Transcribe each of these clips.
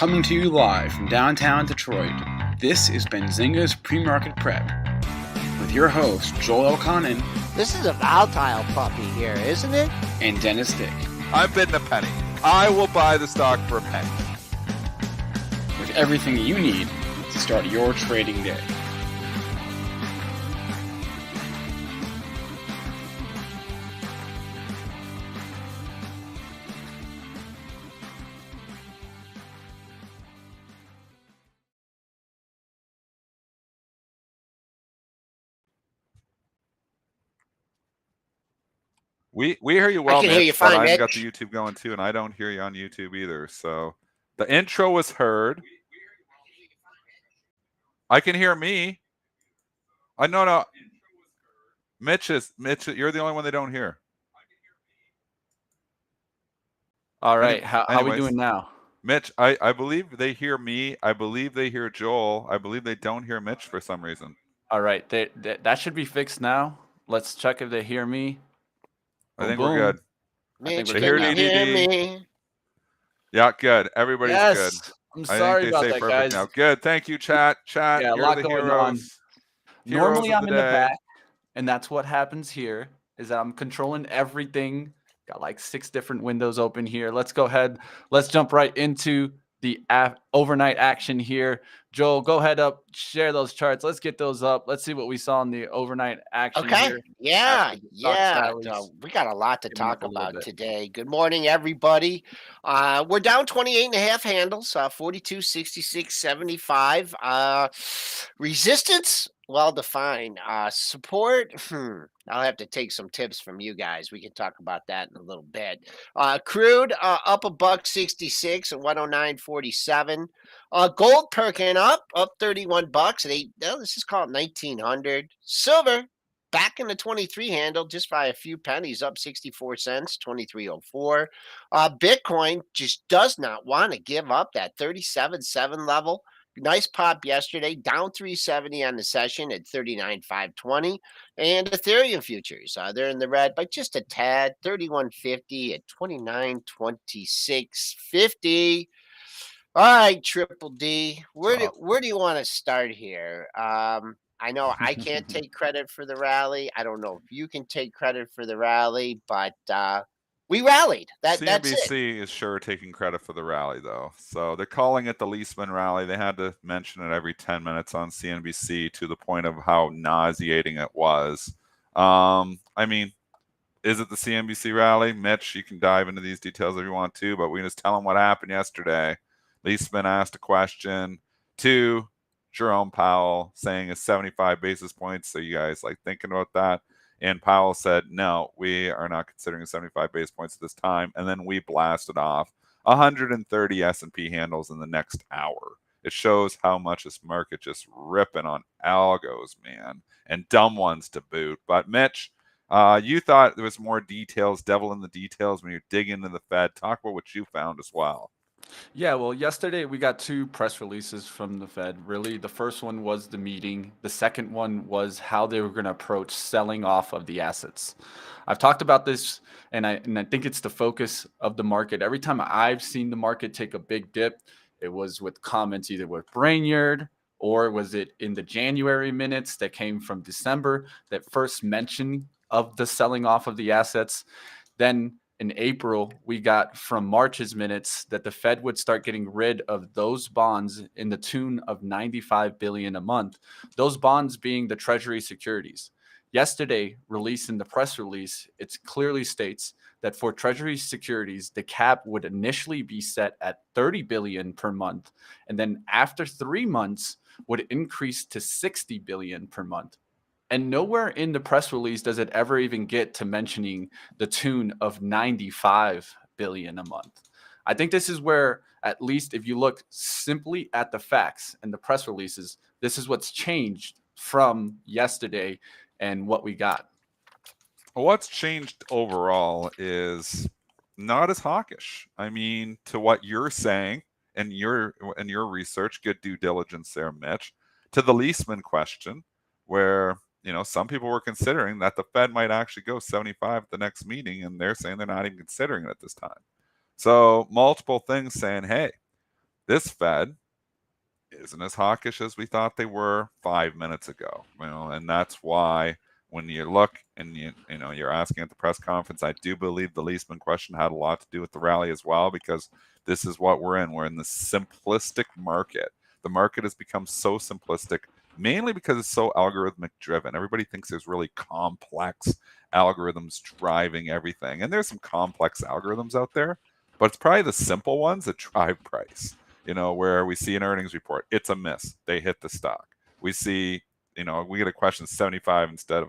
Coming to you live from downtown Detroit, this is Benzinga's PreMarket Prep with your host, Joel Elconin. This is a volatile puppy here, isn't it? And Dennis Dick. I'm bidding a penny. I will buy the stock for a penny. With everything you need to start your trading day. We hear you well, I can Mitch, hear you fine, but I've Mitch. got the YouTube going too, and I don't hear you on YouTube either. So the intro was heard. I can hear me. No. Mitch, you're the only one they don't hear. All right, how are we doing now? Mitch, I believe they hear me. I believe they hear Joel. I believe they don't hear Mitch for some reason. All right, that should be fixed now. Let's check if they hear me. I think we're good. Mitch, they hear me? Yeah, good. Everybody's good. I'm sorry about that, guys. Now. Good. Thank you, chat. Yeah, you're a lot the going heroes. on. Normally, I'm in the day. back, and that's what happens here. Is that I'm controlling everything. Got like 6 different windows open here. Let's go ahead. Let's jump right into the overnight action here. Joel, go ahead up, share those charts. Let's get those up. Let's see what we saw in the overnight action here. Yeah. We got a lot to talk about today. Good morning, everybody. We're down 28.5 handles, 42, 66, 75. Resistance, well defined. Support, I'll have to take some tips from you guys. We can talk about that in a little bit. Crude up $1.66 at 109.47. Gold perking up $31 at this is called 1900. Silver back in the 23 handle just by a few pennies, up 64 cents, 2304. Bitcoin just does not want to give up that 37.7 level. Nice pop yesterday, down 370 on the session at 39.520. And Ethereum futures, they're in the red by just a tad, 31.50 at 29.26.50. All right, Triple D, where do you want to start here? I know I can't take credit for the rally. I don't know if you can take credit for the rally, but we rallied. That's it. CNBC is sure taking credit for the rally, though. So they're calling it the Leisman rally. They had to mention it every 10 minutes on CNBC to the point of how nauseating it was. I mean, is it the CNBC rally? Mitch, you can dive into these details if you want to, but we can just tell them what happened yesterday. Leisman asked a question to Jerome Powell saying it's 75 basis points. So you guys like thinking about that? And Powell said, no, we are not considering 75 basis points at this time. And then we blasted off 130 S&P handles in the next hour. It shows how much this market just ripping on algos, man, and dumb ones to boot. But Mitch, you thought there was more details, devil in the details when you dig into the Fed. Talk about what you found as well. Yeah, well, yesterday we got 2 press releases from the Fed. Really, the first one was the meeting. The second one was how they were going to approach selling off of the assets. I've talked about this, and I think it's the focus of the market. Every time I've seen the market take a big dip, it was with comments either with Brainerd or was it in the January minutes that came from December that first mention of the selling off of the assets. Then in April, we got from March's minutes that the Fed would start getting rid of those bonds in the tune of $95 billion a month, those bonds being the Treasury securities. Yesterday, released in the press release, it clearly states that for Treasury securities, the cap would initially be set at $30 billion per month, and then after 3 months would increase to $60 billion per month. And nowhere in the press release does it ever even get to mentioning the tune of $95 billion a month. I think this is where, at least if you look simply at the facts and the press releases, this is what's changed from yesterday and what we got. What's changed overall is not as hawkish. I mean, to what you're saying and your research, good due diligence there, Mitch, to the Leisman question, where some people were considering that the Fed might actually go 75 at the next meeting, and they're saying they're not even considering it at this time. So multiple things saying, hey, This Fed isn't as hawkish as we thought they were 5 minutes ago, and that's why when you look and you're asking at the press conference, I do believe the Leisman question had a lot to do with the rally as well, because this is what we're in. We're in the simplistic market. The market has become so simplistic, mainly because it's so algorithmic driven. Everybody thinks there's really complex algorithms driving everything, and there's some complex algorithms out there, but it's probably the simple ones that drive price. Where we see an earnings report, it's a miss, they hit the stock. We see, we get a question 75 instead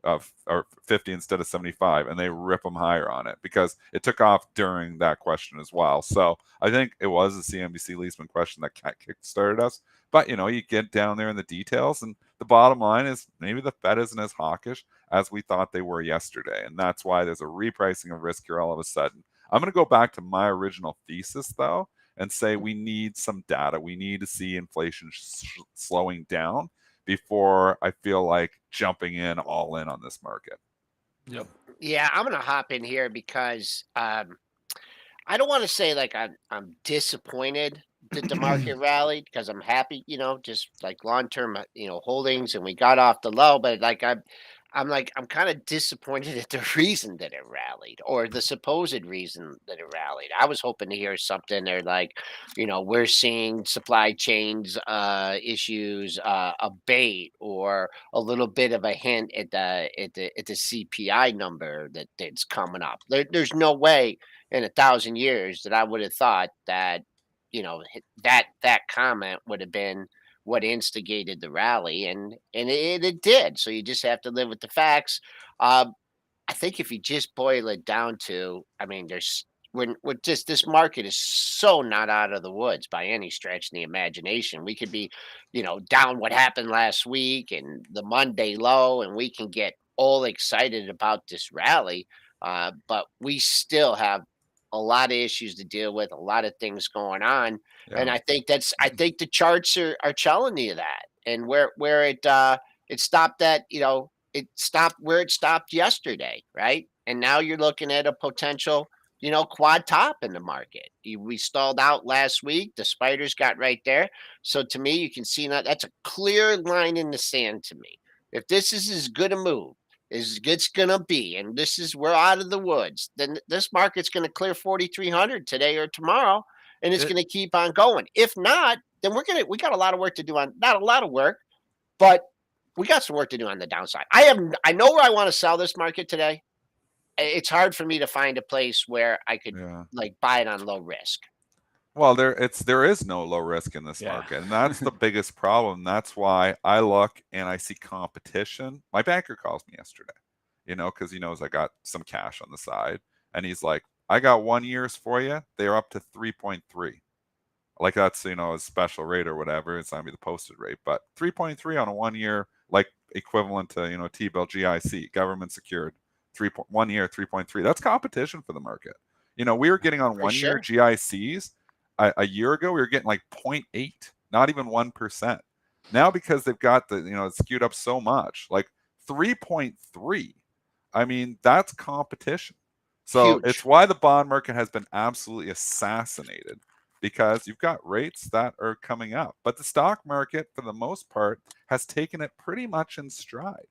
of, or 50 instead of 75, and they rip them higher on it because it took off during that question as well. So I think it was the CNBC Leisman question that kick-started us. But, you get down there in the details, and the bottom line is maybe the Fed isn't as hawkish as we thought they were yesterday. And that's why there's a repricing of risk here all of a sudden. I'm going to go back to my original thesis, though, and say we need some data. We need to see inflation slowing down before I feel like jumping in all in on this market. Yep. Yeah, I'm gonna hop in here because I don't want to say like I'm disappointed that the market rallied, because I'm happy, just like long term, holdings, and we got off the low, but like I'm kind of disappointed at the reason that it rallied, or the supposed reason that it rallied. I was hoping to hear something there like, we're seeing supply chains issues abate, or a little bit of a hint at the CPI number that's coming up. There's no way in 1,000 years that I would have thought that, that comment would have been what instigated the rally, and it did. So you just have to live with the facts. I think if you just boil it down to, I mean, we're just, this market is so not out of the woods by any stretch of the imagination. We could be, down what happened last week and the Monday low, and we can get all excited about this rally, but we still have a lot of issues to deal with, a lot of things going on. And Yeah. I think the charts are telling you that. And where it stopped at, it stopped where it stopped yesterday, right? And now you're looking at a potential, quad top in the market. We stalled out last week. The spiders got right there. So to me, you can see that's a clear line in the sand to me. If this is as good a move as it's gonna be, and we're out of the woods, then this market's gonna clear 4,300 today or tomorrow, and it's gonna keep on going. If not, then we got a lot of work to do on, not a lot of work, but we got some work to do on the downside. I know where I want to sell this market today. It's hard for me to find a place where I could like buy it on low risk. Well, there is no low risk in this market, and that's the biggest problem. That's why I look and I see competition. My banker calls me yesterday, because he knows I got some cash on the side, and he's like, "I got 1 years for you. They're up to 3.3." Like that's a special rate or whatever. It's not gonna be the posted rate, but 3.3 on a 1 year, like equivalent to T-bill GIC, government secured, 1 year 3.3. That's competition for the market. We were getting on 1 year GICs. A year ago, we were getting like 0.8, not even 1%. Now, because they've got it's skewed up so much, like 3.3. I mean, that's competition. So Huge. It's why the bond market has been absolutely assassinated, because you've got rates that are coming up. But the stock market, for the most part, has taken it pretty much in stride.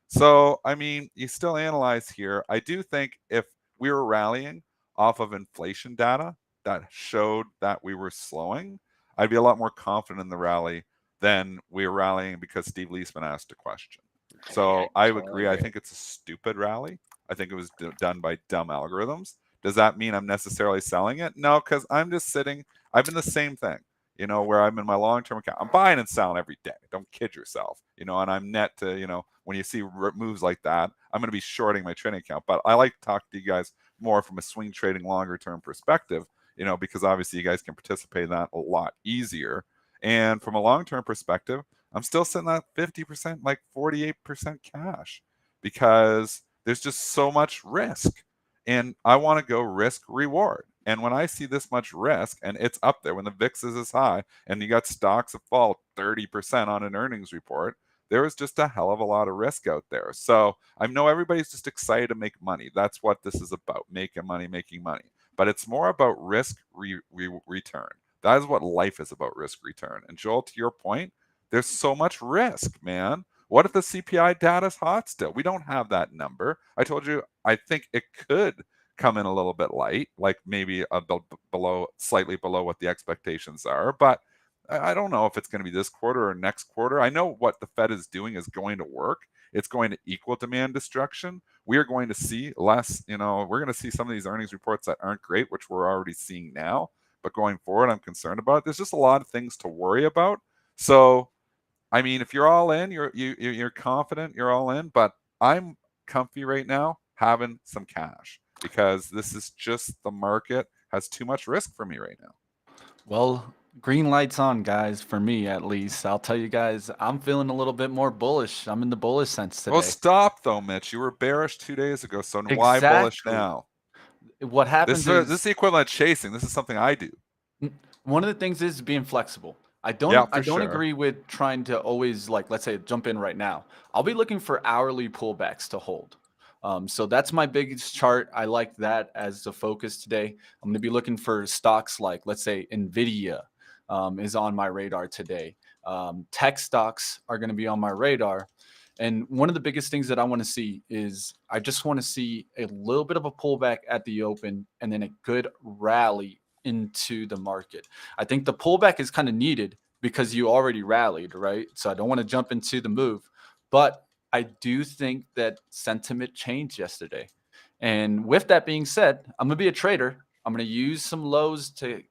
So, I mean, you still analyze here. I do think if we were rallying off of inflation data that showed that we were slowing, I'd be a lot more confident in the rally than we were rallying because Steve Leisman asked a question. So I would agree. I think it's a stupid rally. I think it was done by dumb algorithms. Does that mean I'm necessarily selling it? No, because I'm just sitting. I've been the same thing, where I'm in my long-term account. I'm buying and selling every day. Don't kid yourself, and I'm net to, when you see moves like that, I'm going to be shorting my trading account. But I like to talk to you guys more from a swing trading longer-term perspective, because obviously you guys can participate in that a lot easier. And from a long-term perspective, I'm still sitting at 50%, like 48% cash, because there's just so much risk. And I want to go risk reward. And when I see this much risk, and it's up there, when the VIX is as high, and you got stocks that fall 30% on an earnings report, there is just a hell of a lot of risk out there. So I know everybody's just excited to make money. That's what this is about, making money. But it's more about risk return. That is what life is about, risk return. And Joel, to your point, there's so much risk, man. What if the CPI data is hot still? We don't have that number. I told you, I think it could come in a little bit light, like maybe slightly below what the expectations are. But I don't know if it's going to be this quarter or next quarter. I know what the Fed is doing is going to work. It's going to equal demand destruction. We are going to see less, we're going to see some of these earnings reports that aren't great, which we're already seeing now. But going forward, I'm concerned about it. There's just a lot of things to worry about. So, I mean, if you're all in, you're confident, you're all in. But I'm comfy right now having some cash because this is just the market has too much risk for me right now. Well, green lights on, guys, for me at least. I'll tell you guys, I'm feeling a little bit more bullish. I'm in the bullish sense today. Well, stop though, Mitch. You were bearish 2 days ago, so why bullish now? What happens this is the equivalent of chasing. This is something I do. One of the things is being flexible. I don't sure. agree with trying to always, like, let's say, jump in right now. I'll be looking for hourly pullbacks to hold. So that's my biggest chart. I like that as the focus today. I'm going to be looking for stocks like, let's say, NVIDIA is on my radar today. Tech stocks are going to be on my radar. And one of the biggest things that I want to see is I just want to see a little bit of a pullback at the open and then a good rally into the market. I think the pullback is kind of needed because you already rallied, right? So I don't want to jump into the move. But I do think that sentiment changed yesterday. And with that being said, I'm going to be a trader. I'm going to use some lows to,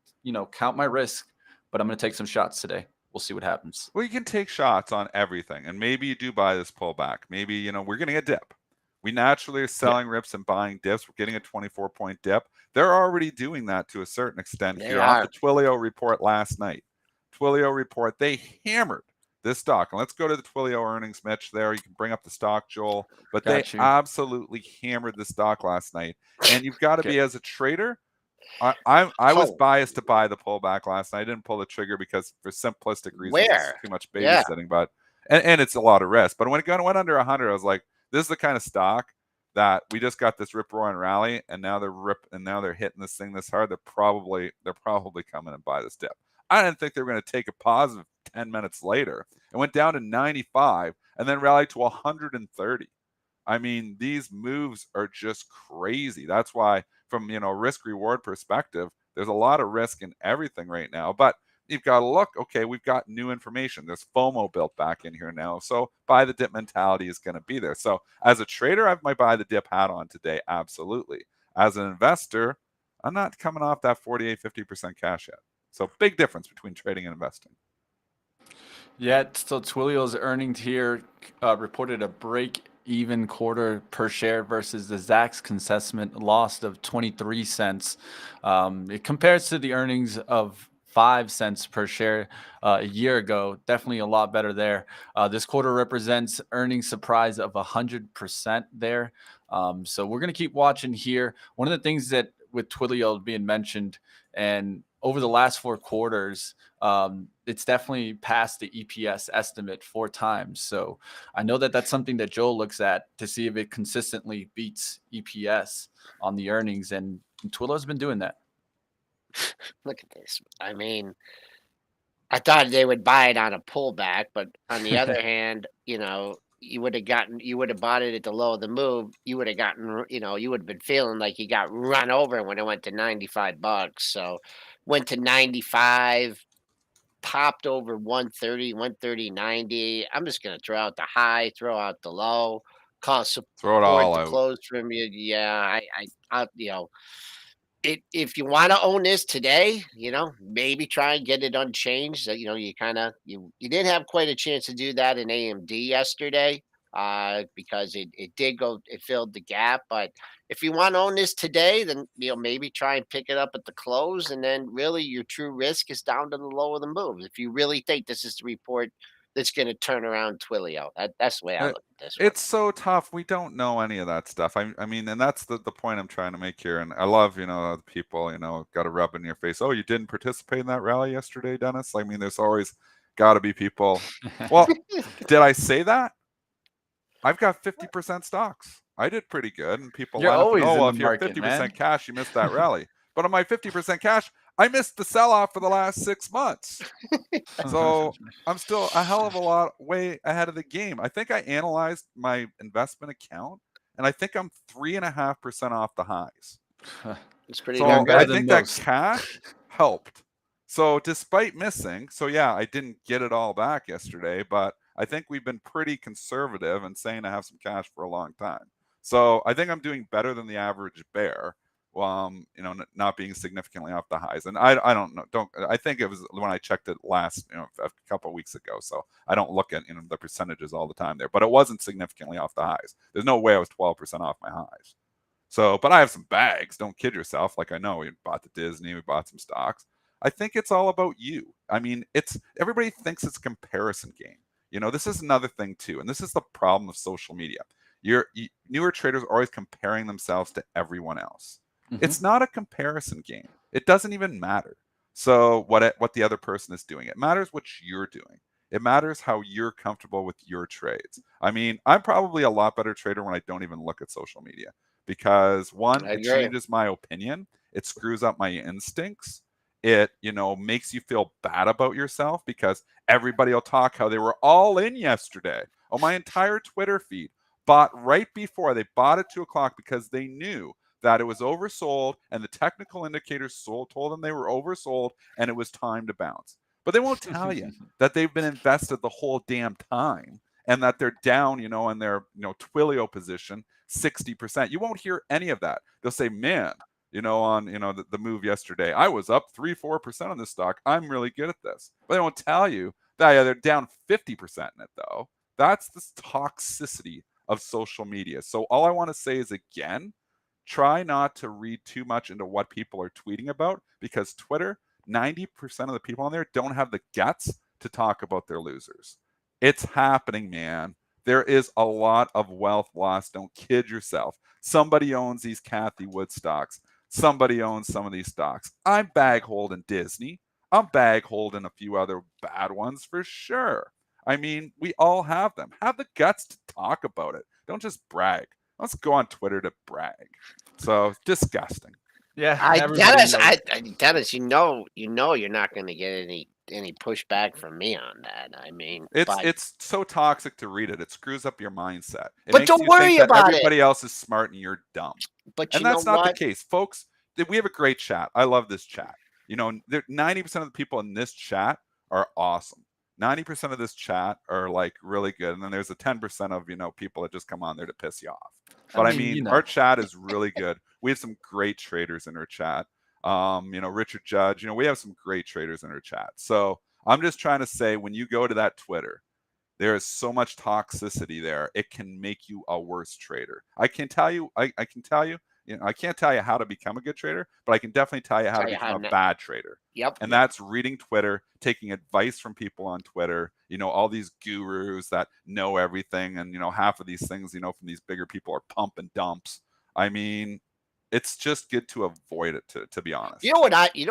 count my risk, but I'm going to take some shots today. We'll see what happens. Well, you can take shots on everything. And maybe you do buy this pullback. Maybe, we're getting a dip. We naturally are selling rips and buying dips. We're getting a 24-point dip. They're already doing that to a certain extent here off the TWLO report last night. TWLO report, they hammered this stock. And let's go to the TWLO earnings, Mitch, there. You can bring up the stock, Joel. But they absolutely hammered the stock last night. And you've got to be, as a trader, I was biased to buy the pullback last night. I didn't pull the trigger because for simplistic reasons, it's too much babysitting. But and it's a lot of risk. But when it went under 100, I was like, this is the kind of stock that we just got this rip roaring rally, and now they're hitting this thing this hard. They're probably coming and buy this dip. I didn't think they were going to take a positive 10 minutes later. It went down to 95 and then rallied to 130. I mean, these moves are just crazy. That's why, from risk reward perspective, there's a lot of risk in everything right now. But you've got to look, okay, we've got new information. There's FOMO built back in here now. So buy the dip mentality is going to be there. So as a trader, I have my buy the dip hat on today. Absolutely. As an investor, I'm not coming off that 48, 50% cash yet. So big difference between trading and investing. Yeah, so Twilio's earnings here reported a break-even quarter per share versus the Zacks consensus loss of 23 cents. It compares to the earnings of 5 cents per share a year ago. Definitely a lot better there. This quarter represents earnings surprise of 100% there. So we're going to keep watching here. One of the things that with Twilio being mentioned, and over the last 4 quarters, it's definitely passed the EPS estimate 4 times. So I know that that's something that Joel looks at to see if it consistently beats EPS on the earnings. And Twilio's been doing that. Look at this. I mean, I thought they would buy it on a pullback, but on the other hand, you would have bought it at the low of the move. You would have gotten, you would have been feeling like you got run over when it went to $95. So went to 95, popped over 130, 130.90. I'm just going to throw out the high, throw out the low, call support throw it all to out. close from you. Yeah, if you want to own this today, maybe try and get it unchanged. You didn't have quite a chance to do that in AMD yesterday because it filled the gap. But if you want to own this today, then maybe try and pick it up at the close, and then really your true risk is down to the low of the move. If you really think this is the report that's going to turn around Twilio, that's the way I look at this one. It's so tough. We don't know any of that stuff. I mean, and that's the point I'm trying to make here. And I love, the people, got to rub in your face. Oh, you didn't participate in that rally yesterday, Dennis? I mean, there's always got to be people. Well, did I say that? I've got 50% stocks. I did pretty good. And people line up, if you're 50% cash, you missed that rally. But on my 50% cash, I missed the sell-off for the last 6 months. So I'm still a hell of a lot way ahead of the game. I think I analyzed my investment account, and I think I'm 3.5% off the highs. It's pretty So damn I good. think that cash helped. So despite missing, so yeah, I didn't get it all back yesterday, but I think we've been pretty conservative and saying I have some cash for a long time. So I think I'm doing better than the average bear. Not being significantly off the highs, and I don't know. I think it was when I checked it last, a couple of weeks ago. So I don't look at the percentages all the time there, but it wasn't significantly off the highs. There's no way I was 12% off my highs. So, but I have some bags. Don't kid yourself. Like I know we bought the Disney, we bought some stocks. I think it's all about you. I mean, everybody thinks it's a comparison game. This is another thing too, and this is the problem of social media. Newer traders are always comparing themselves to everyone else. Mm-hmm. It's not a comparison game. It doesn't even matter. So what the other person is doing. It matters what you're doing. It matters how you're comfortable with your trades. I mean, I'm probably a lot better trader when I don't even look at social media because one, it changes my opinion. It screws up my instincts. It, makes you feel bad about yourself because everybody will talk how they were all in yesterday. Oh, my entire Twitter feed bought right before. They bought at 2 o'clock because they knew that it was oversold and the technical indicators told them they were oversold and it was time to bounce. But they won't tell you that they've been invested the whole damn time and that they're down, in their, TWLO position 60%. You won't hear any of that. They'll say, man, on, the move yesterday, I was up 3-4% on this stock. I'm really good at this. But they won't tell you that they're down 50% in it, though. That's the toxicity of social media. So all I want to say is, again, try not to read too much into what people are tweeting about because Twitter, 90% of the people on there don't have the guts to talk about their losers. It's happening, man. There is a lot of wealth lost. Don't kid yourself. Somebody owns these Cathie Wood stocks. Somebody owns some of these stocks. I'm bag holding Disney. I'm bag holding a few other bad ones for sure. I mean, we all have them. Have the guts to talk about it. Don't just brag. Let's go on Twitter to brag. So disgusting. Yeah, Dennis, you're not going to get any pushback from me on that. I mean, it's so toxic to read it. It screws up your mindset. But don't worry about it. Everybody else is smart and you're dumb. And that's not the case, folks. We have a great chat. I love this chat. 90% of the people in this chat are awesome. 90% of this chat are like really good, and then there's a 10% of people that just come on there to piss you off. But I mean our chat is really good. We have some great traders in our chat. Richard Judge. We have some great traders in our chat. So I'm just trying to say, when you go to that Twitter, there is so much toxicity there. It can make you a worse trader. I can tell you. I can tell you. I can't tell you how to become a good trader, but I can definitely tell you how to become a bad trader. Yep. And that's reading Twitter, taking advice from people on Twitter, all these gurus that know everything. And, half of these things, from these bigger people are pump and dumps. I mean, it's just good to avoid it, to be honest. You know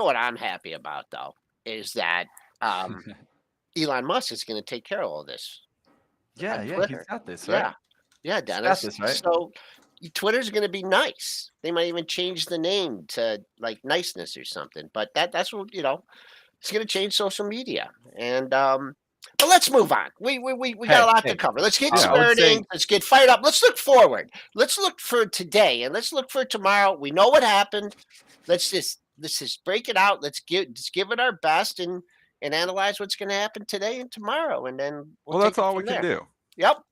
what I'm happy about, though, is that Elon Musk is going to take care of all this. Yeah, he's got this, right? Yeah, Dennis. This, right? So Twitter's going to be nice. They might even change the name to like niceness or something. But that's what it's going to change social media. And but let's move on. We got a lot to cover. Let's get started. Let's get fired up. Let's look forward. Let's look for today and let's look for tomorrow. We know what happened. Let's just break it out. Let's give it our best and analyze what's going to happen today and tomorrow. And then that's all we can do. Yep.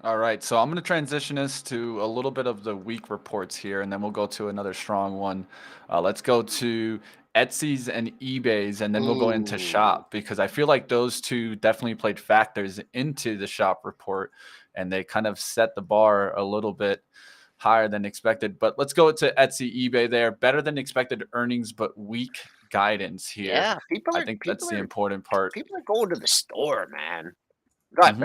All right, so I'm going to transition us to a little bit of the week reports here, and then we'll go to another strong one. Let's go to Etsy's and eBay's, and then we'll go into Shop, because I feel like those two definitely played factors into the Shop report, and they kind of set the bar a little bit higher than expected. But let's go to Etsy, eBay there. Better than expected earnings, but weak guidance here. Yeah, I think that's the important part. People are going to the store, man.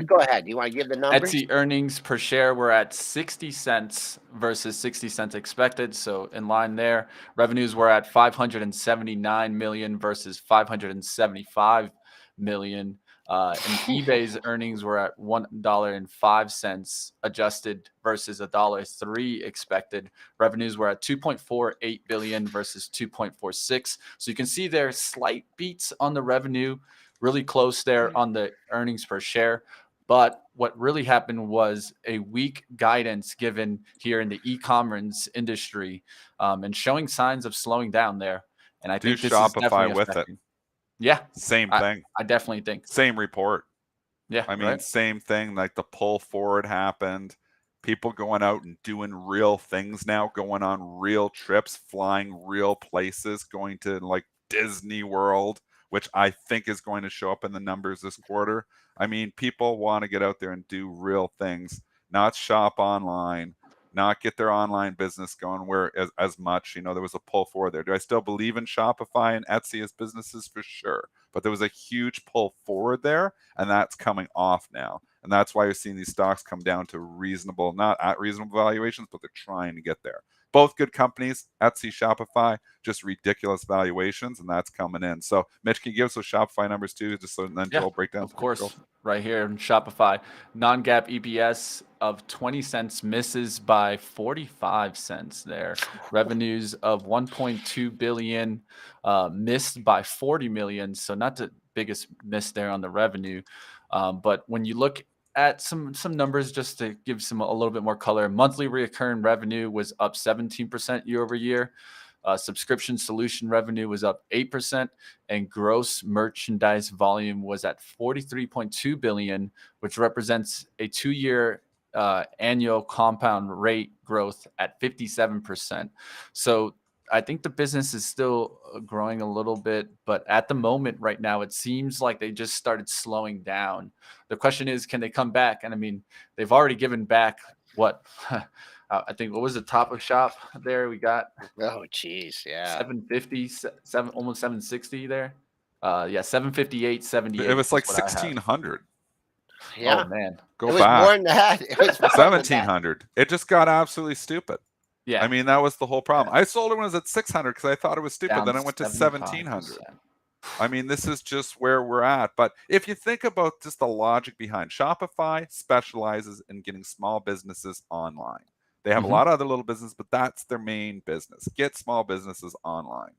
Go ahead. You want to give the numbers? Etsy earnings per share were at 60 cents versus 60 cents expected, so in line there. Revenues were at 579 million versus 575 million. And eBay's earnings were at $1.05 adjusted versus $1.03 expected. Revenues were at 2.48 billion versus 2.46. So you can see there slight beats on the revenue, really close there on the earnings per share. But what really happened was a weak guidance given here in the e-commerce industry, and showing signs of slowing down there. And I think this is Shopify definitely with affecting. it. Yeah, Same I, thing. I definitely think. Same report. Yeah, I mean, right. same thing. Like the pull forward happened. People going out and doing real things now, going on real trips, flying real places, going to like Disney World, which I think is going to show up in the numbers this quarter. I mean, people want to get out there and do real things, not shop online, not get their online business going where as much. You know, there was a pull forward there. Do I still believe in Shopify and Etsy as businesses? For sure. But there was a huge pull forward there, and that's coming off now. And that's why you're seeing these stocks come down to reasonable, not at reasonable valuations, but they're trying to get there. Both good companies, Etsy, Shopify, just ridiculous valuations, and that's coming in. So, Mitch, can you give us those Shopify numbers too, just so then Joel break down? Of course, right here in Shopify, non-GAAP EPS of 20 cents misses by 45 cents there. Revenues of 1.2 billion missed by 40 million. So not the biggest miss there on the revenue. But when you look at some numbers, just to give a little bit more color, monthly recurring revenue was up 17% year over year. Subscription solution revenue was up 8%, and gross merchandise volume was at 43.2 billion, which represents a 2-year annual compound rate growth at 57%. So I think the business is still growing a little bit, but at the moment right now, it seems like they just started slowing down. The question is, can they come back? And I mean, they've already given back what? I think what was the top of shop there? We got Geez, yeah, 750, almost 760 there. 758, 78. It was like is what I have. 1600. yeah. Oh man, Go it was back. more than that. It was more than that. 1700. It just got absolutely stupid. yeah. I mean, that was the whole problem. I sold it when it was at 600 because I thought it was stupid. Down Then I went to 1700. 75%. I mean, this is just where we're at. But if you think about just the logic behind Shopify specializes in getting small businesses online. They have a lot of other little businesses, but that's their main business. Get small businesses online.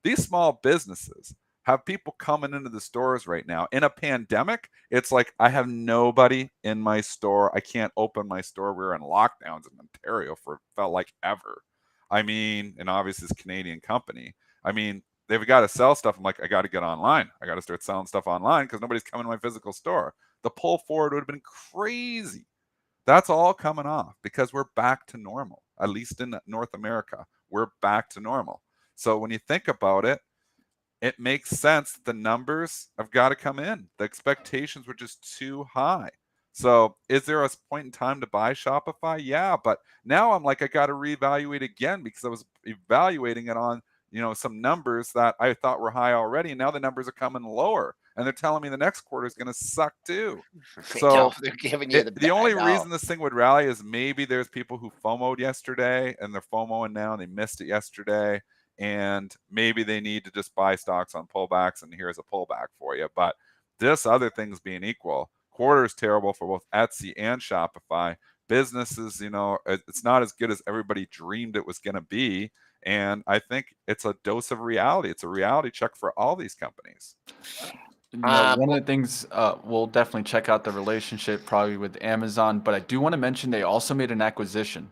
These small businesses have people coming into the stores right now. In a pandemic, it's like I have nobody in my store. I can't open my store. We were in lockdowns in Ontario for felt like ever. I mean, and obviously it's a Canadian company. I mean, they've got to sell stuff. I'm like, I got to get online. I got to start selling stuff online because nobody's coming to my physical store. The pull forward would have been crazy. That's all coming off because we're back to normal, at least in North America. We're back to normal. So when you think about it, it makes sense that the numbers have got to come in. The expectations were just too high. So is there a point in time to buy Shopify? Yeah, but now I'm like, I got to reevaluate again because I was evaluating it on, some numbers that I thought were high already. And now the numbers are coming lower and they're telling me the next quarter is going to suck too. So they're giving you the only reason this thing would rally is maybe there's people who FOMO'd yesterday and they're FOMOing now and they missed it yesterday. And maybe they need to just buy stocks on pullbacks, and here's a pullback for you. But this other things being equal, quarter is terrible for both Etsy and Shopify. Businesses, it's not as good as everybody dreamed it was going to be. And I think it's a dose of reality. It's a reality check for all these companies. One of the things, we'll definitely check out the relationship probably with Amazon, but I do want to mention they also made an acquisition.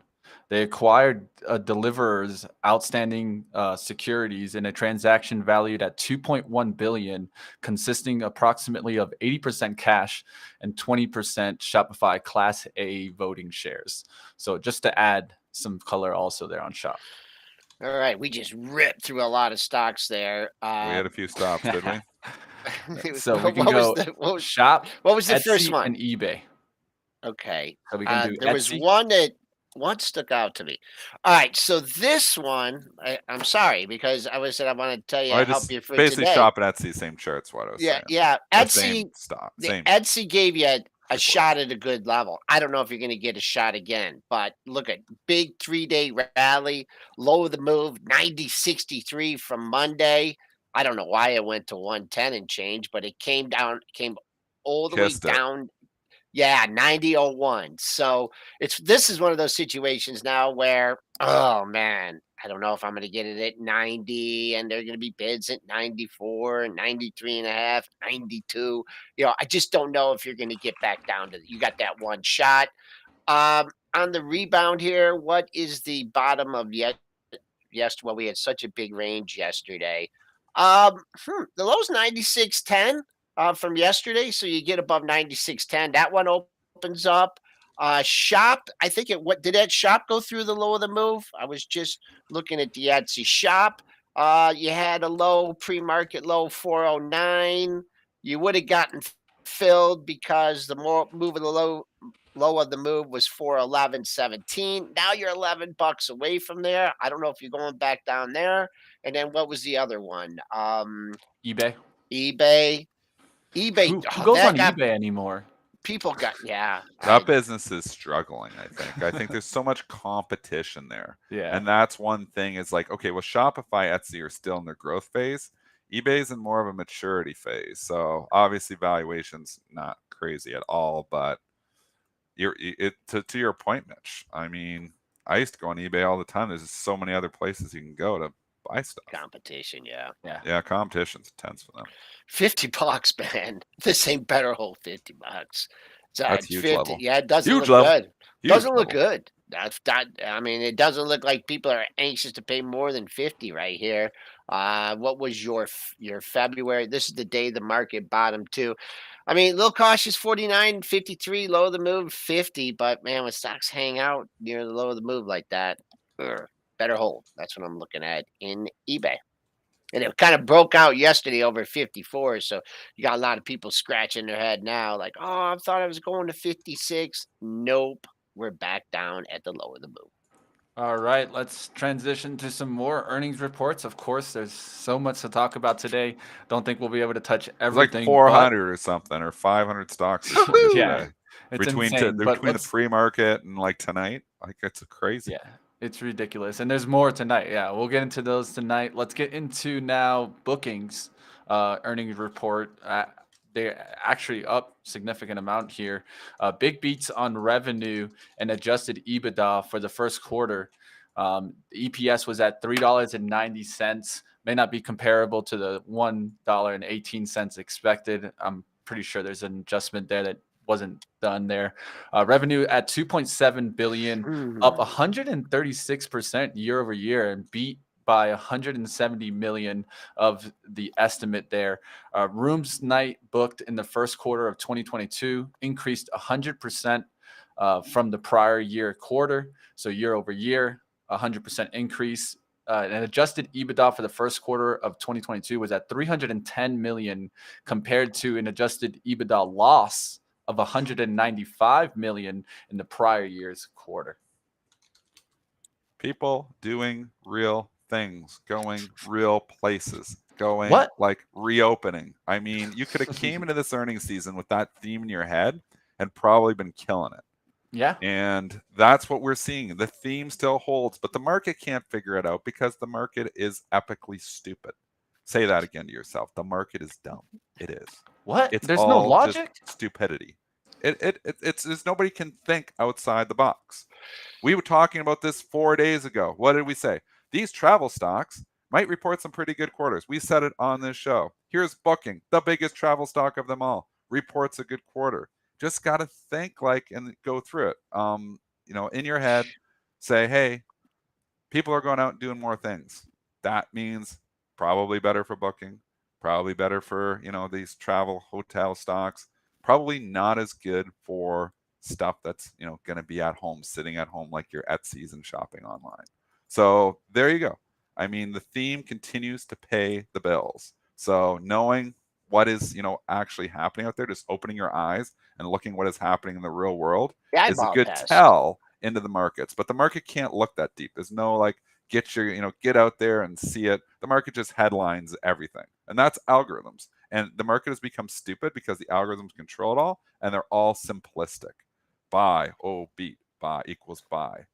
They acquired Deliverer's outstanding securities in a transaction valued at $2.1 billion, consisting approximately of 80% cash and 20% Shopify Class A voting shares. So just to add some color also there on Shop. All right, we just ripped through a lot of stocks there. We had a few stops, did we? So we can go Shop. What was the Etsy, first one? and eBay. Okay. So we can do there was one stuck out to me. All right, so this one, I'm sorry because I want to tell you, help you for basically today. shop at Etsy, same charts. What I was saying. Yeah. Etsy, same. Etsy gave you a shot at a good level. I don't know if you're going to get a shot again, but look at big 3-day rally, low of the move, 90.63 from Monday. I don't know why it went to 110 and change, but it came all the way Kissed it. down. Yeah, 90.01. So this is one of those situations now where, oh man, I don't know if I'm going to get it at 90 and there are going to be bids at 94, 93 and a half, 92. I just don't know if you're going to get back down to, you got that one shot. On the rebound here, what is the bottom of well, we had such a big range yesterday. The low's 96.10 from yesterday, so you get above 96.10. That one opens up. Shop, I think what did that shop go through the low of the move? I was just looking at the Etsy shop. You had a low pre-market low 409. You would have gotten filled because the more move of the low of the move was 411.17. Now you're $11 away from there. I don't know if you're going back down there. And then what was the other one? eBay. eBay. Who goes that on got eBay anymore? people got That business is struggling, I think. I think there's so much competition there. Yeah. And that's one thing is like, okay, well, Shopify, Etsy are still in their growth phase. eBay's in more of a maturity phase. So obviously valuation's not crazy at all, but to your point, Mitch. I mean, I used to go on eBay all the time. There's just so many other places you can go to buy stuff. competition. Yeah, competition's intense for them. $50, man. This ain't better hold $50. So That's it's huge 50. level. Yeah, it doesn't Huge look level. good. Huge Doesn't look level. good. I mean, it doesn't look like people are anxious to pay more than 50 right here. What was your February? This is the day the market bottomed too. I mean, a little cautious 49.53, low of the move 50, but man, when stocks hang out near the low of the move like that, better hold. That's what I'm looking at in eBay. And it kind of broke out yesterday over 54. So you got a lot of people scratching their head now, like, oh, I thought I was going to 56. Nope. We're back down at the low of the move. All right, let's transition to some more earnings reports. Of course, there's so much to talk about today. Don't think we'll be able to touch It's everything. like 400 or something, or 500 stocks reported Yeah, today. it's Between insane. But the pre-market and like tonight, like it's crazy. yeah, it's ridiculous. And there's more tonight. Yeah, we'll get into those tonight. Let's get into now bookings, earnings report. They're actually up significant amount here. Big beats on revenue and adjusted EBITDA for the first quarter. The EPS was at $3.90. May not be comparable to the $1.18 expected. I'm pretty sure there's an adjustment there that wasn't done there. Revenue at $2.7 billion, up 136% year over year, and beat by 170 million of the estimate there. Rooms night booked in the first quarter of 2022 increased 100% from the prior year quarter. So year over year, 100% increase. And adjusted EBITDA for the first quarter of 2022 was at 310 million compared to an adjusted EBITDA loss of 195 million in the prior year's quarter. People doing real things, going real places, going like reopening. I mean, you could have came into this earnings season with that theme in your head and probably been killing it. Yeah. And that's what we're seeing. The theme still holds, but the market can't figure it out because the market is epically stupid. Say that again to yourself. The market is dumb. It is. What? It's There's all no logic? just stupidity. It's nobody can think outside the box. We were talking about this 4 days ago. What did we say? These travel stocks might report some pretty good quarters. We said it on this show. Here's Booking, the biggest travel stock of them all, reports a good quarter. Just got to think and go through it. In your head, say, hey, people are going out and doing more things. That means probably better for Booking, probably better for, these travel hotel stocks, probably not as good for stuff that's, going to be at home, sitting at home like your Etsy's and shopping online. So there you go. I mean, the theme continues to pay the bills. So knowing what is, actually happening out there, just opening your eyes and looking what is happening in the real world is a good tell into the markets. But the market can't look that deep. There's no get out there and see it. The market just headlines everything. And that's algorithms. And the market has become stupid because the algorithms control it all, and they're all simplistic. Buy, beat, buy equals buy.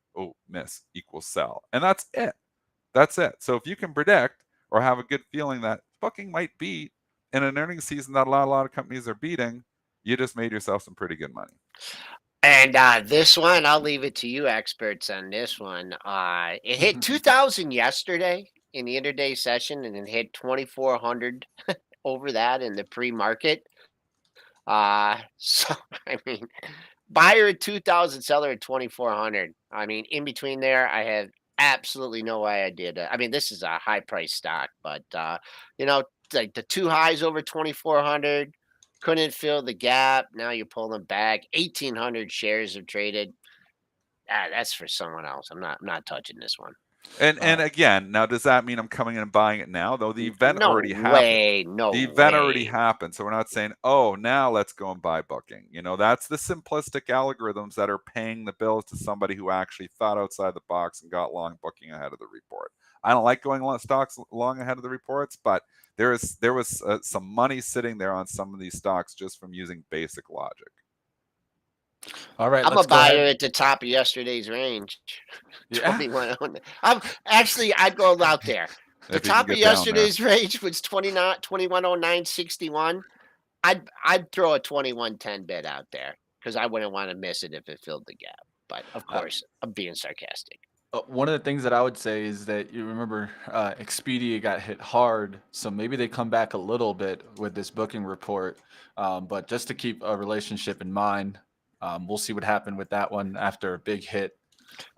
Miss equals sell. And that's it. That's it. So if you can predict or have a good feeling that Booking might beat in an earnings season that a lot of companies are beating, you just made yourself some pretty good money. And this one, I'll leave it to you experts on this one. It hit 2,000 yesterday in the intraday session, and it hit 2,400 over that in the pre-market. So I mean, buyer at 2,000, seller at 2,400. I mean, in between there, I have absolutely no idea. I mean, this is a high price stock, but like the two highs over 2,400 couldn't fill the gap. Now you're pulling back. 1,800 shares have traded. That's for someone else. I'm not touching this one. And again, now does that mean I'm coming in and buying it now? Though the event already happened. No the event way. already happened. So we're not saying, oh, now let's go and buy booking. That's the simplistic algorithms that are paying the bills to somebody who actually thought outside the box and got long booking ahead of the report. I don't like going stocks long ahead of the reports, but there was some money sitting there on some of these stocks just from using basic logic. All right, I'm a buyer at the top of yesterday's range. Yeah. I'd go out there. The top of yesterday's range was 2109.61. I'd throw a 2110 bid out there because I wouldn't want to miss it if it filled the gap. But of course, I'm being sarcastic. One of the things that I would say is that you remember Expedia got hit hard, so maybe they come back a little bit with this booking report. But just to keep a relationship in mind, we'll see what happened with that one after a big hit.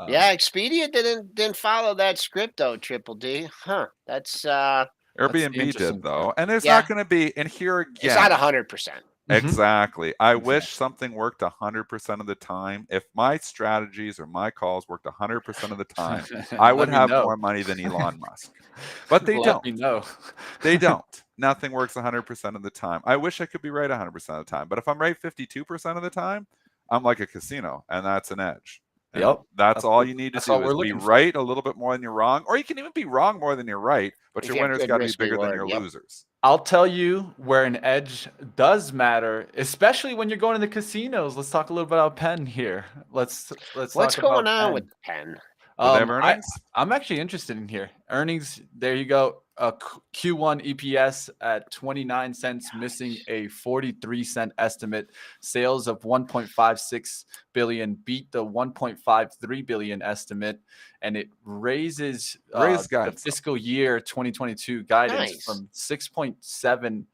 Yeah, Expedia didn't follow that script though. Triple D, huh? That's Airbnb did though, and it's not going to be. And here again, it's not 100%. Exactly. I wish something worked 100% of the time. If my strategies or my calls worked 100% of the time, I would have more money than Elon Musk. But they don't. They don't. Nothing works 100% of the time. I wish I could be right 100% of the time. But if I'm right 52% of the time, I'm like a casino, and that's an edge. Yep. That's all you need to do is be right a little bit more than you're wrong. Or you can even be wrong more than you're right, but your winner's got to be bigger than your losers. I'll tell you where an edge does matter, especially when you're going to the casinos. Let's talk a little bit about PENN here. What's going on with PENN? I'm actually interested in here. Earnings, there you go. Q1 EPS at 29 cents, missing a 43-cent estimate. Sales of 1.56 billion beat the 1.53 billion estimate, and it raises the fiscal year 2022 guidance from 6.7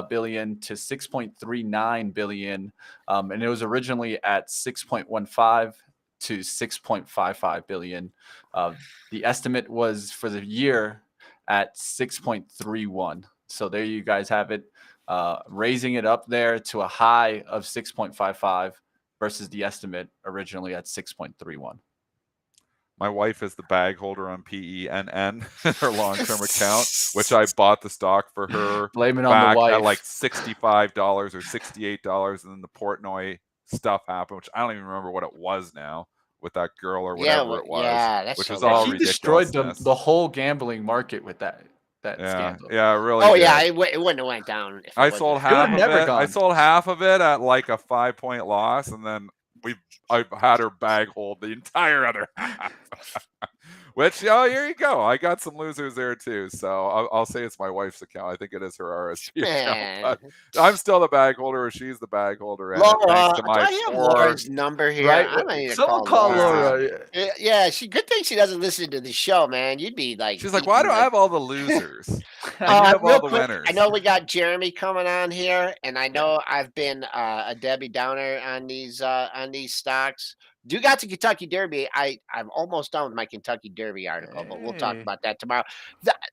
billion to 6.39 billion, and it was originally at 6.15 to 6.55 billion. The estimate was for the year at 6.31. So there you guys have it, raising it up there to a high of 6.55 versus the estimate originally at 6.31. My wife is the bag holder on PENN, her long-term account, which I bought the stock for her. Blame it on the wife. At like $65 or $68, and then the Portnoy stuff happened, which I don't even remember what it was now with that girl or whatever it was. Yeah, that's which was all he ridiculous. Destroyed the whole gambling market with that scandal. Yeah, really. Oh yeah, it wouldn't have went down. If I sold half of it. I sold half of it at like a 5-point loss, and then I had her bag hold the entire other half. Which, here you go. I got some losers there too. So I'll say it's my wife's account. I think it is her RSP account. But I'm still the bag holder, or she's the bag holder. And Laura, do I have Laura's number here? Right? Someone call Laura. Yeah, good thing she doesn't listen to the show, man. You'd be like, she's like, why do I have all the losers? I have all the winners. I know we got Jeremy coming on here, and I know I've been a Debbie Downer on these stocks. Do got the Kentucky Derby. I'm almost done with my Kentucky Derby article, but we'll talk about that tomorrow.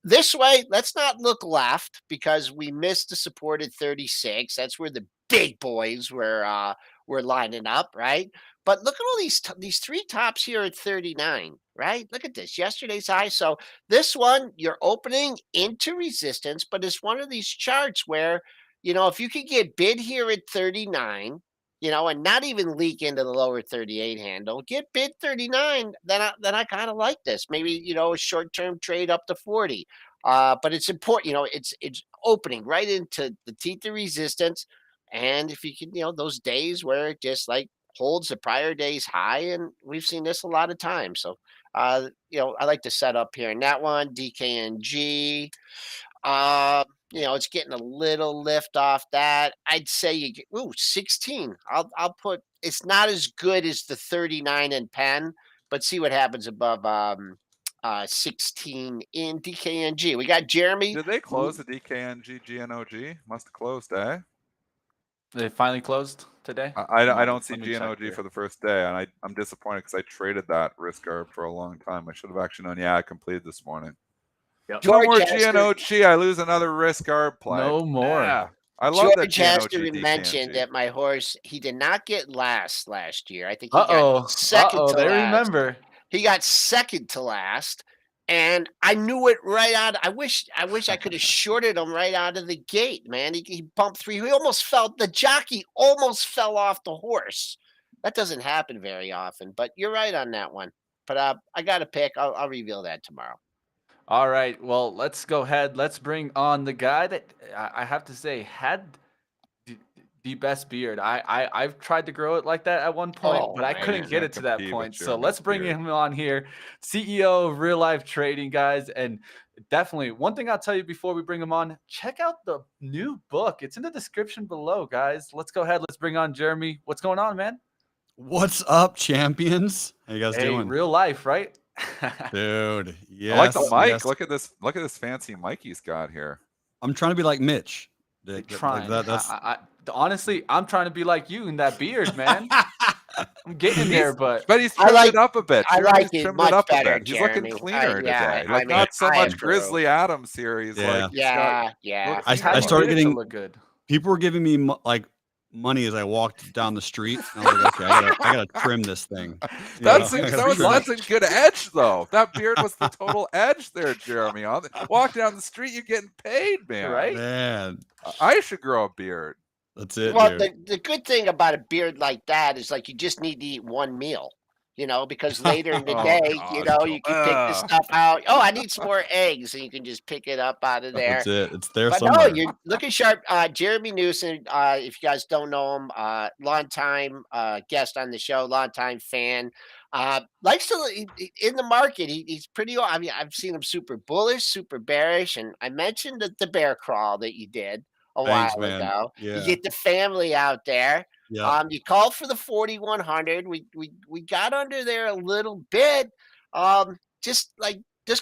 This way, let's not look left because we missed the supported 36. That's where the big boys were lining up, right? But look at all these three tops here at 39, right? Look at this, yesterday's high. So this one, you're opening into resistance, but it's one of these charts where, if you could get bid here at 39, and not even leak into the lower 38 handle, get bid 39, then I kind of like this. Maybe, a short-term trade up to 40. But it's important, it's opening right into the teeth of resistance. And if you can, those days where it just like holds the prior day's high, and we've seen this a lot of times. So, I like to set up here in that one, DKNG. it's getting a little lift off that. I'd say you get 16. I'll put it's not as good as the 39 in PENN, but see what happens above 16 in DKNG. We got Jeremy. Did they close the DKNG GNOG? Must have closed, eh? They finally closed today. I don't see Let me check GNOG here. for the first day, and I'm disappointed because I traded that risk arb for a long time. I should have actually known. Yeah, I completed this morning. Yep. No more George has to- GNOG. I lose another risk arb play. No more. Yeah. I love that George has GNOG to mention DKNG. that my horse, he did not get last year. I think he got second to They last. remember. He got second to last, and I knew it right out. I wish I could have shorted him right out of the gate, man. He bumped 3. He almost fell. The jockey almost fell off the horse. That doesn't happen very often, but you're right on that one. But I got a pick. I'll reveal that tomorrow. All right. Well, let's go ahead. Let's bring on the guy that I have to say had the best beard. I've tried to grow it like that at one point, Oh, but I man. couldn't get Can't it to that compete with point. So Jeremy's let's bring beard. him on here, CEO of Real Life Trading, guys. And definitely one thing I'll tell you before we bring him on, check out the new book. It's in the description below, guys. Let's go ahead. Let's bring on Jeremy. What's going on, man? What's up, champions? How you guys Hey, doing? real life, right? Dude, yes. I like the mic. yes. Look at this fancy mic he's got here. I'm trying to be like Mitch. You're Like trying. that's Honestly, I'm trying to be like you in that beard, man. I'm getting there, but But he's I trimmed like- it up a bit. I Jeremy's like it trimmed much it up better, a bit. He's looking Jeremy. cleaner Yeah, today. Like I mean, not so I much approve. Grizzly Adams series. Yeah. Like he's got- Yeah. look, I he's got started more- beard to getting- look good. people were giving me like money as I walked down the street. And I was like, okay, I gotta trim this thing. You That's know? a, I that gotta was, trim it. that's a good edge, though. That beard was the total edge there, Jeremy. Walk down the street, you're getting paid, man. Right? Man, I should grow a beard. that's it, Well, dude. the good thing about a beard like that is like you just need to eat one meal, because later in the Oh, day, gosh, you can pick the stuff out. Oh, I need some more eggs, and you can just pick it up out of there. That's it. It's there But somewhere. no, you're looking sharp. Jeremy Newsom, if you guys don't know him, longtime guest on the show, longtime fan. Likes to in the market. He's pretty. I mean, I've seen him super bullish, super bearish, and I mentioned the bear crawl that you did a Thanks, while man. ago. Yeah. You get the family out there. Yeah. You called for the 4,100. We got under there a little bit. Just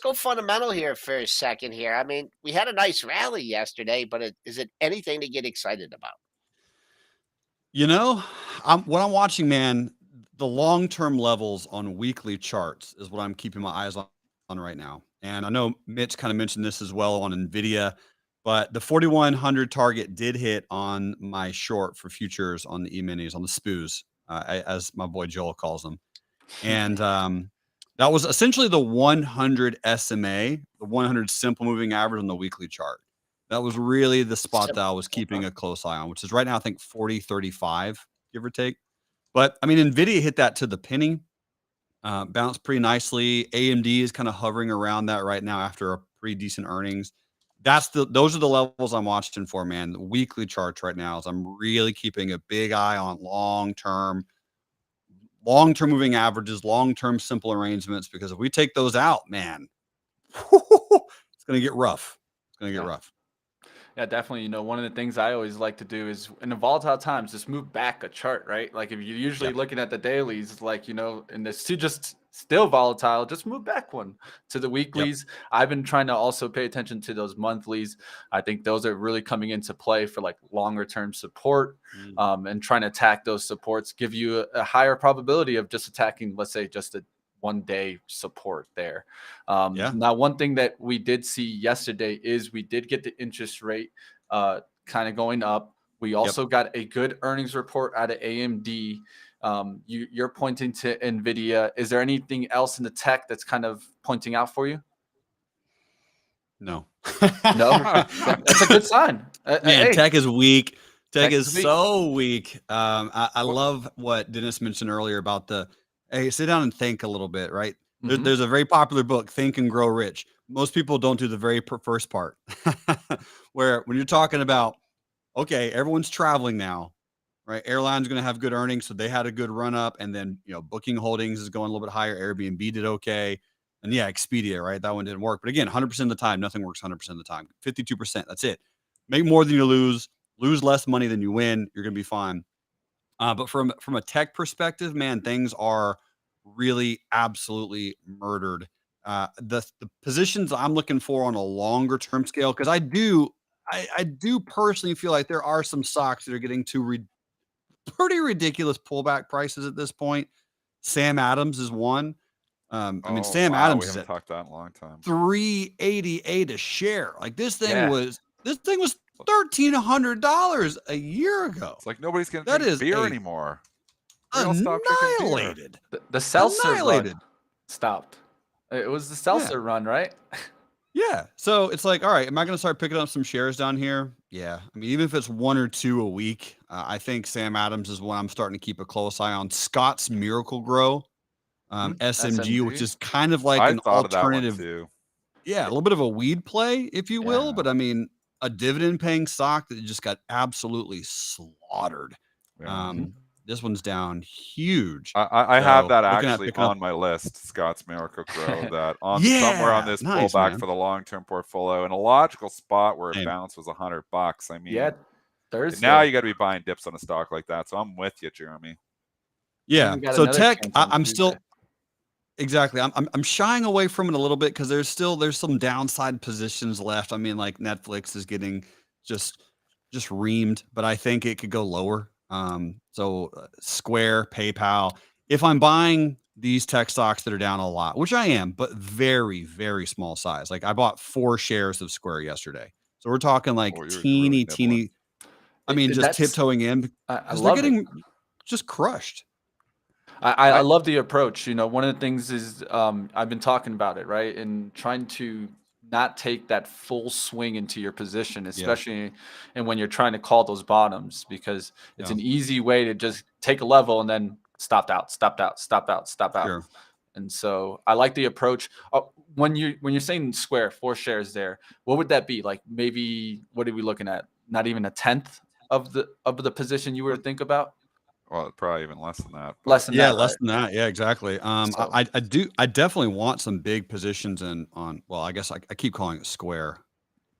go fundamental here for a second here. I mean, we had a nice rally yesterday, but is it anything to get excited about? What I'm watching, man, the long-term levels on weekly charts is what I'm keeping my eyes on right now. And I know Mitch kind of mentioned this as well on NVIDIA, but the 4,100 target did hit on my short for futures on the E-minis, on the SPOOs, as my boy Joel calls them. And that was essentially the 100 SMA, the 100 simple moving average on the weekly chart. That was really the spot that I was keeping a close eye on, which is right now, I think 40.35, give or take. But I mean, NVIDIA hit that to the penny, bounced pretty nicely. AMD is kind of hovering around that right now after a pretty decent earnings. Those are the levels I'm watching for, man. The weekly charts right now is I'm really keeping a big eye on long-term moving averages, long-term simple arrangements, because if we take those out, man, it's going to get rough. It's going to get rough. Yeah, definitely. One of the things I always like to do is in the volatile times, just move back a chart, right? Like if you're usually looking at the dailies, like, and it's just still volatile, just move back one to the weeklies. I've been trying to also pay attention to those monthlies. I think those are really coming into play for like longer term support, and trying to attack those supports, give you a higher probability of just attacking, let's say, just a 1 day support there. Now, one thing that we did see yesterday is we did get the interest rate kind of going up. We also got a good earnings report out of AMD. You're pointing to NVIDIA. Is there anything else in the tech that's kind of pointing out for you? No. No? That's a good sign. Man, Hey. tech is weak. Tech Tech is is weak. so weak. I love what Dennis mentioned earlier about hey, sit down and think a little bit, right? There's a very popular book, Think and Grow Rich. Most people don't do the very first part, where when you're talking about, okay, everyone's traveling now, right? Airlines going to have good earnings, so they had a good run up, and then Booking Holdings is going a little bit higher. Airbnb did okay, and Expedia, right? That one didn't work, but again, 100% of the time, nothing works 100% of the time. 52%, that's it. make more than you lose less money than you win. You're going to be fine. But from a tech perspective, man, things are really absolutely murdered. The positions I'm looking for on a longer term scale, because I do personally feel like there are some stocks that are getting to pretty ridiculous pullback prices at this point. Sam Adams is one. I mean, Sam wow, Adams we is haven't at talked that in a long time. 388 a share. Like this thing Yeah. was $1,300 a year ago. It's like nobody's going to That drink is beer a anymore. We all stopped drinking beer. annihilated. The seltzer run Annihilated. stopped. It was the seltzer run, right? Yeah. So it's like, all right, am I going to start picking up some shares down here? Yeah. I mean, even if it's 1 or 2 a week, I think Sam Adams is one I'm starting to keep a close eye on. Scott's Miracle Grow, SMG, which is kind of like I an thought of that one alternative. too. Yeah, a little bit of a weed play, if you will. Yeah. But I mean, a dividend paying stock that just got absolutely slaughtered. Yeah. This one's down huge. I have So, that looking at actually picking up- on my list, Scott's Miracle Grow, that on somewhere on Yeah, this nice, pullback man. for the long-term portfolio in a logical spot where Same. it bounced was $100. I mean, Yeah, Thursday. now you got to be buying dips on a stock like that. So I'm with you, Jeremy. Yeah. we got So another tech, chance on I'm still Tuesday. exactly. I'm shying away from it a little bit because there's some downside positions left. I mean, like Netflix is getting just reamed, but I think it could go lower. So Square, PayPal. If I'm buying these tech stocks that are down a lot, which I am, but very, very small size. Like I bought 4 shares of Square yesterday. So we're talking like Oh, you're teeny. really nibbling. I mean, just That's- tiptoeing in I because they're love it. getting just crushed. I love the approach. You know, one of the things is I've been talking about it, right? And trying to not take that full swing into your position, especially and when you're trying to call those bottoms, because it's an easy way to just take a level and then stop out. Sure. And so I like the approach. When you're saying Square 4 shares there, what would that be? Like maybe what are we looking at? Not even a tenth of the position you were to think about. Well, probably even less than that. but- Less than that. Less right? than that. Yeah, exactly. So- I definitely want some big positions on. Well, I guess I keep calling it Square.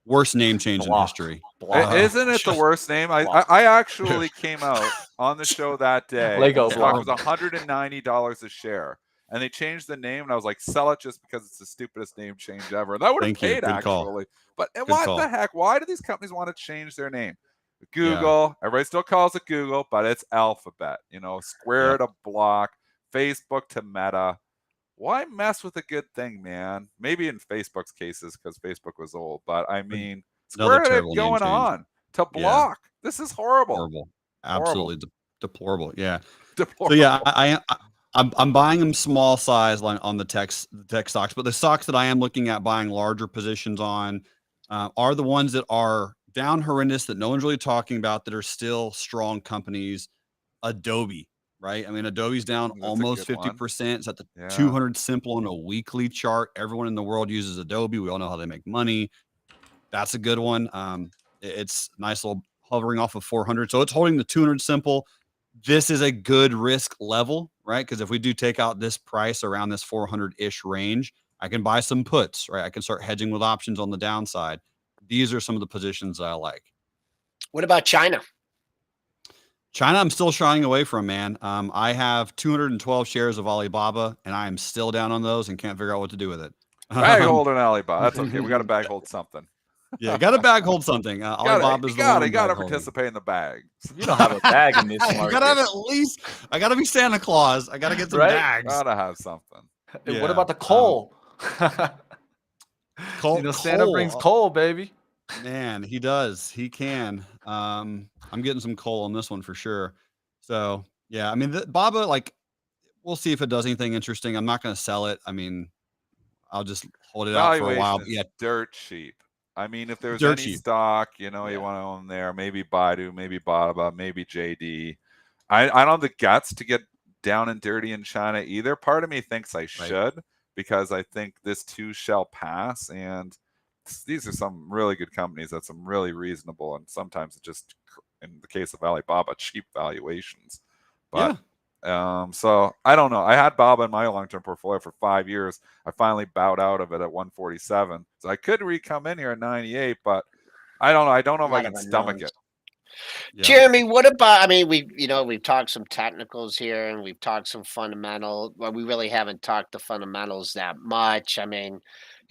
Worst name change in Block. history. Block. Isn't it the worst name? I actually came out on the show that day. Lego and the stock was block. $190 a share. And they changed the name, and I was like, sell it just because it's the stupidest name change ever. That would have Thank you. paid, Good call. actually. But Good what call. the heck? Why do these companies want to change their name? Google, everybody still calls it Google, but it's Alphabet. You know, Square to Block, Facebook to Meta. Why mess with a good thing, man? Maybe in Facebook's cases because Facebook was old, but I mean, Another Square had it terrible name going change. on to Block. This is horrible. Horrible. Absolutely deplorable. Yeah. Deplorable. So yeah, I'm buying them small size on the tech stocks, but the stocks that I am looking at buying larger positions on are the ones that are down horrendous that no one's really talking about that are still strong companies. Adobe, right? I mean, Adobe's down That's a almost good one. 50%. It's at the Yeah. 200 simple on a weekly chart. Everyone in the world uses Adobe. We all know how they make money. That's a good one. It's nice little hovering off of 400. So it's holding the 200 simple. This is a good risk level, right? Because if we do take out this price around this 400-ish range, I can buy some puts, right? I can start hedging with options on the downside. These are some of the positions that I like. What about China? China, I'm still shying away from, man. I have 212 shares of Alibaba, and I am still down on those and can't figure out what to do with it. Bag hold in Alibaba. That's okay. We got to bag hold something. Yeah, got to bag hold something. Alibaba's You the one got I'm to bag holding. participate in the bag. You don't have a bag in this I market. gotta have at least. I gotta be Santa Claus. I gotta get some Right? bags. Gotta have something. Hey, Yeah, what about the coal? Coal, You know, Santa brings coal. coal, baby. Man, he does. He can. I'm getting some coal on this one for sure. So yeah, I mean, Baba, like, we'll see if it does anything interesting. I'm not going to sell it. I mean, I'll just hold it out for a while. Valuation is Yeah, dirt cheap. I mean, if there's Dirt any cheap. stock, you know, you want to own there, maybe Baidu, maybe Baba, maybe JD. I don't have the guts to get down and dirty in China either. Part of me thinks I should because I think this too shall pass. And these are some really good companies at some really reasonable and sometimes just, in the case of Alibaba, cheap valuations. But so I don't know. I had Baba in my long-term portfolio for 5 years. I finally bowed out of it at 147. So I could come in here at 98, but I don't know. I don't know if I lot can of stomach unknowns. it. Yeah. Jeremy, what about? I mean, we've talked some technicals here, and we've talked some fundamental. Well, we really haven't talked the fundamentals that much. I mean,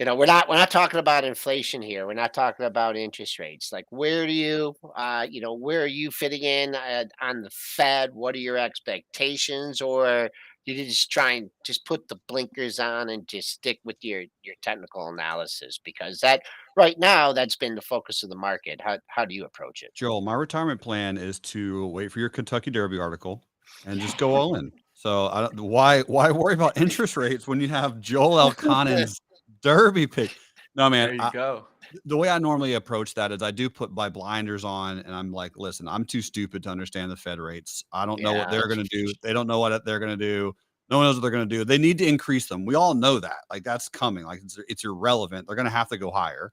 we're not talking about inflation here. We're not talking about interest rates. Like, where do you, where are you fitting in on the Fed? What are your expectations, or you just try and just put the blinkers on and just stick with your technical analysis? Because that right now, that's been the focus of the market. How do you approach it? Joel, my retirement plan is to wait for your Kentucky Derby article and just go all in. So why worry about interest rates when you have Joel Elconin's Derby pick? No, man. There you go. The way I normally approach that is I do put my blinders on and I'm like, listen, I'm too stupid to understand the Fed rates. I don't know what they're going to do. They don't know what they're going to do. No one knows what they're going to do. They need to increase them. We all know that. Like, that's coming. Like, it's irrelevant. They're going to have to go higher.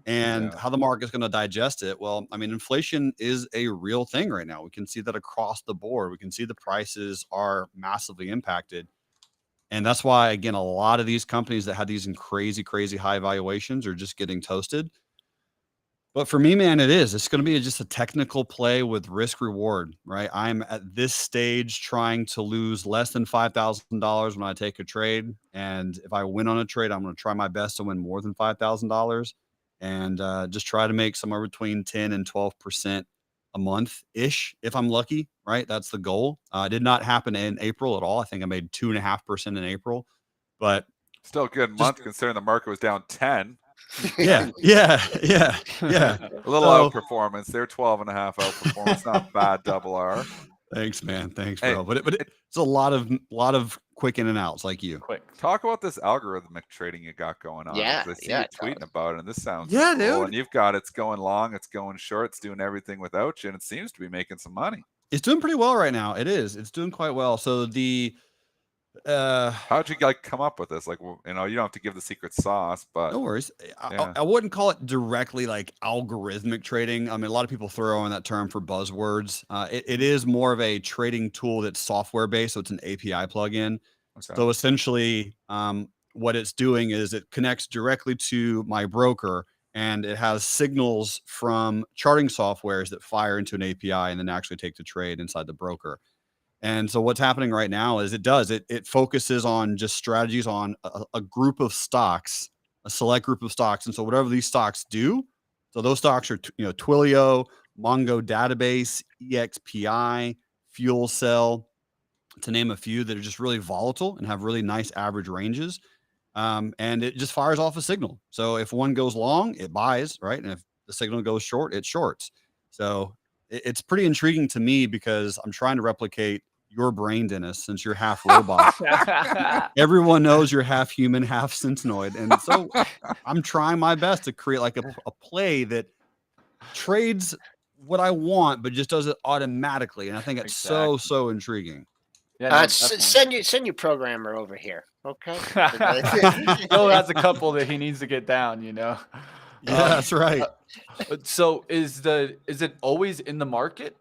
And how the market's going to digest it. Well, I mean, inflation is a real thing right now. We can see that across the board. We can see the prices are massively impacted. And that's why, again, a lot of these companies that had these crazy, crazy high valuations are just getting toasted. But for me, man, it's going to be just a technical play with risk reward, right? I'm at this stage trying to lose less than $5,000 when I take a trade. And if I win on a trade, I'm going to try my best to win more than $5,000 and just try to make somewhere between 10 and 12% a month ish if I'm lucky, right? That's the goal. It did not happen in April at all. I think I made 2.5% in April, but Still a good month considering the market was down 10. yeah. A little outperformance. They're 12.5 outperformance. Not bad, double R. Thanks, man. Thanks, Hey, bro. But it's a lot of quick in and outs like you. Quick. Talk about this algorithmic trading you got going on. Yeah, 'cause I see yeah, you tweeting about it, and this sounds Yeah, cool. dude. And you've got it's going long, it's going short, it's doing everything without you, and it seems to be making some money. It's doing pretty well right now. It is. It's doing quite well. So how'd you like come up with this? Like, you don't have to give the secret sauce, but no worries. yeah. I wouldn't call it directly like algorithmic trading. I mean, a lot of people throw in that term for buzzwords. It is more of a trading tool that's software based, so it's an API plugin. Okay. So essentially, what it's doing is it connects directly to my broker, and it has signals from charting softwares that fire into an API and then actually take the trade inside the broker. And so what's happening right now is it focuses on just strategies on a group of stocks, a select group of stocks. And so whatever these stocks do, so those stocks are, Twilio, Mongo Database, EXPI, Fuel Cell, to name a few that are just really volatile and have really nice average ranges. And it just fires off a signal. So if one goes long, it buys, right? And if the signal goes short, it shorts. So it's pretty intriguing to me because I'm trying to replicate your brain, Dennis, since you're half robot. Everyone knows you're half human, half Centenoid. And so I'm trying my best to create like a play that trades what I want, but just does it automatically. And I think it's so intriguing. Yeah, send your programmer over here, okay? Joel has a couple that he needs to get down, Yeah, that's right. So is it always in the market?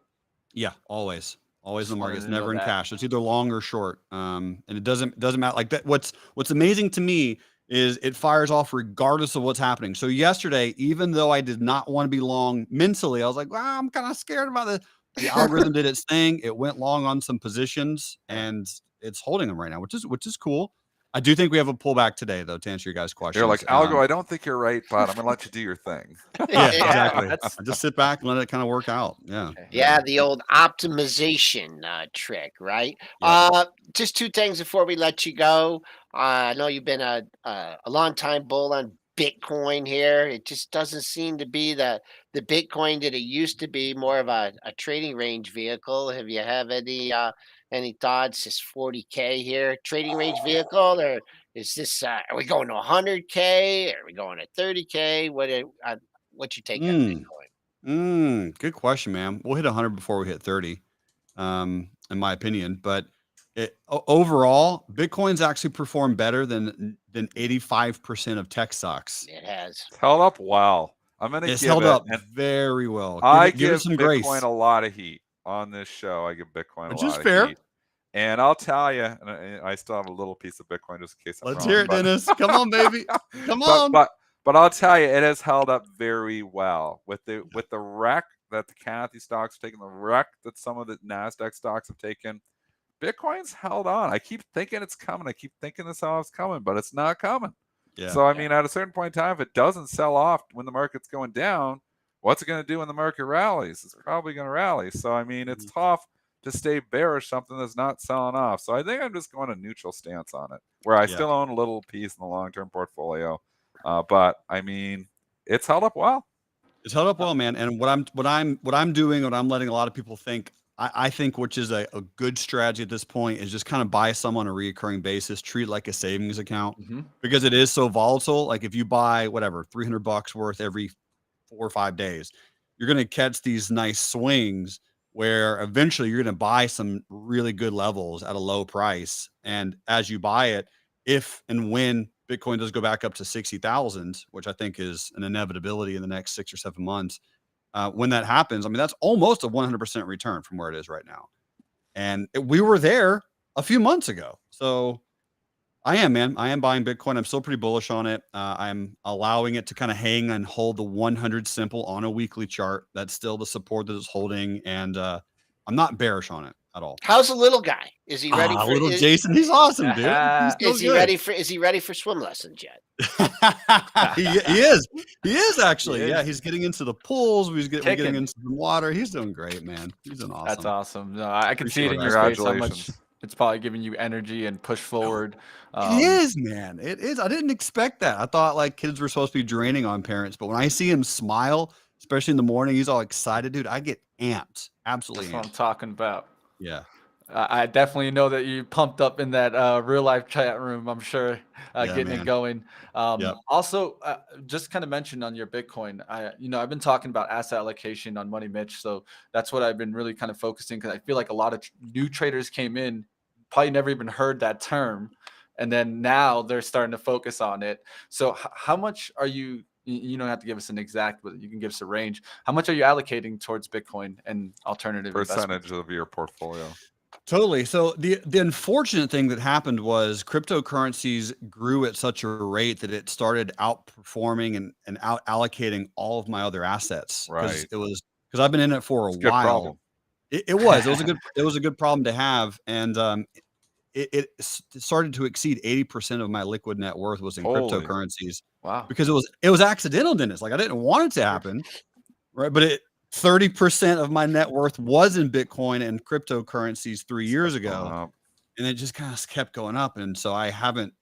Yeah, always in the market. It's wanted to never know in that. cash. It's either long or short. And it doesn't matter. Like that. What's amazing to me is it fires off regardless of what's happening. So yesterday, even though I did not want to be long mentally, I was like, well, I'm kind of scared about this. The algorithm did its thing. It went long on some positions and it's holding them right now, which is cool. I do think we have a pullback today, though, to answer your guys' question. You're like, Algo, I don't think you're right, but I'm going to let you do your thing. Yeah, exactly. Just sit back and let it kind of work out. Yeah. Yeah, the old optimization trick, right? Yeah. Just two things before we let you go. I know you've been a long time bull on Bitcoin here. It just doesn't seem to be the Bitcoin that it used to be, more of a trading range vehicle. Have you any thoughts? This 40K here, trading range vehicle, or is this? Are we going to 100K? Are we going to 30K? What's your take on Bitcoin? Good question, man. We'll hit 100 before we hit 30, in my opinion. But overall, Bitcoin's actually performed better than 85% of tech stocks. It has. It's held up well. I'm going to It's give held it up very well. Give it some Bitcoin grace. a lot of heat on this show. I give Bitcoin Which a is lot fair. of heat. And I'll tell you, and I still have a little piece of Bitcoin just in case I'm Let's wrong, hear it, but- Dennis. Come on, baby. Come on. But But I'll tell you, it has held up very well with the wreck that the Kathy stocks have taken, the wreck that some of the NASDAQ stocks have taken. Bitcoin's held on. I keep thinking it's coming. I keep thinking this is coming, but it's not coming. Yeah. So, I mean, at a certain point in time, if it doesn't sell off when the market's going down, what's it going to do when the market rallies? It's probably going to rally. So, I mean, it's tough to stay bearish something that's not selling off. So I think I'm just going a neutral stance on it, where I still own a little piece in the long-term portfolio. But I mean, it's held up well. It's held up well, man. And what I'm doing, what I'm letting a lot of people think, I think, which is a good strategy at this point, is just kind of buy some on a recurring basis, treat it like a savings account, because it is so volatile. Like if you buy whatever $300 worth every 4 or 5 days, you're going to catch these nice swings where eventually you're going to buy some really good levels at a low price. And as you buy it, if and when Bitcoin does go back up to 60,000, which I think is an inevitability in the next 6 or 7 months, when that happens, I mean, that's almost a 100% return from where it is right now. And we were there a few months ago. So I am buying Bitcoin. I'm still pretty bullish on it. I'm allowing it to kind of hang and hold the 100 simple on a weekly chart. That's still the support that it's holding. And I'm not bearish on it at all. How's the little guy? Is he ready for little Jason? He's awesome, dude. Is he ready for swim lessons yet? he is. He is actually. Yeah, he's getting into the pools. We're getting into the water. He's doing great, man. He's doing awesome. That's awesome. No, I can see it in your face how much it's probably giving you energy and push forward. It is, man. It is. I didn't expect that. I thought like kids were supposed to be draining on parents, but when I see him smile, especially in the morning, he's all excited, dude. I get amped. Absolutely. That's what I'm talking about. Yeah. I definitely know that you pumped up in that real life chat room. I'm sure getting it going. Also, just kind of mentioned on your Bitcoin, I've been talking about asset allocation on Money Mitch. So that's what I've been really kind of focusing, because I feel like a lot of new traders came in, probably never even heard that term. And then now they're starting to focus on it. So how much are you don't have to give us an exact, but you can give us a range. How much are you allocating towards Bitcoin and alternative percentage of your portfolio? Totally. So the unfortunate thing that happened was cryptocurrencies grew at such a rate that it started outperforming and out allocating all of my other assets. Right. Because I've been in it for a while. It was a good problem to have. And it started to exceed 80% of my liquid net worth was in cryptocurrencies. Wow. Because it was accidental, Dennis. Like I didn't want it to happen. Right. But 30% of my net worth was in Bitcoin and cryptocurrencies 3 years ago. And it just kind of kept going up. And so I haven't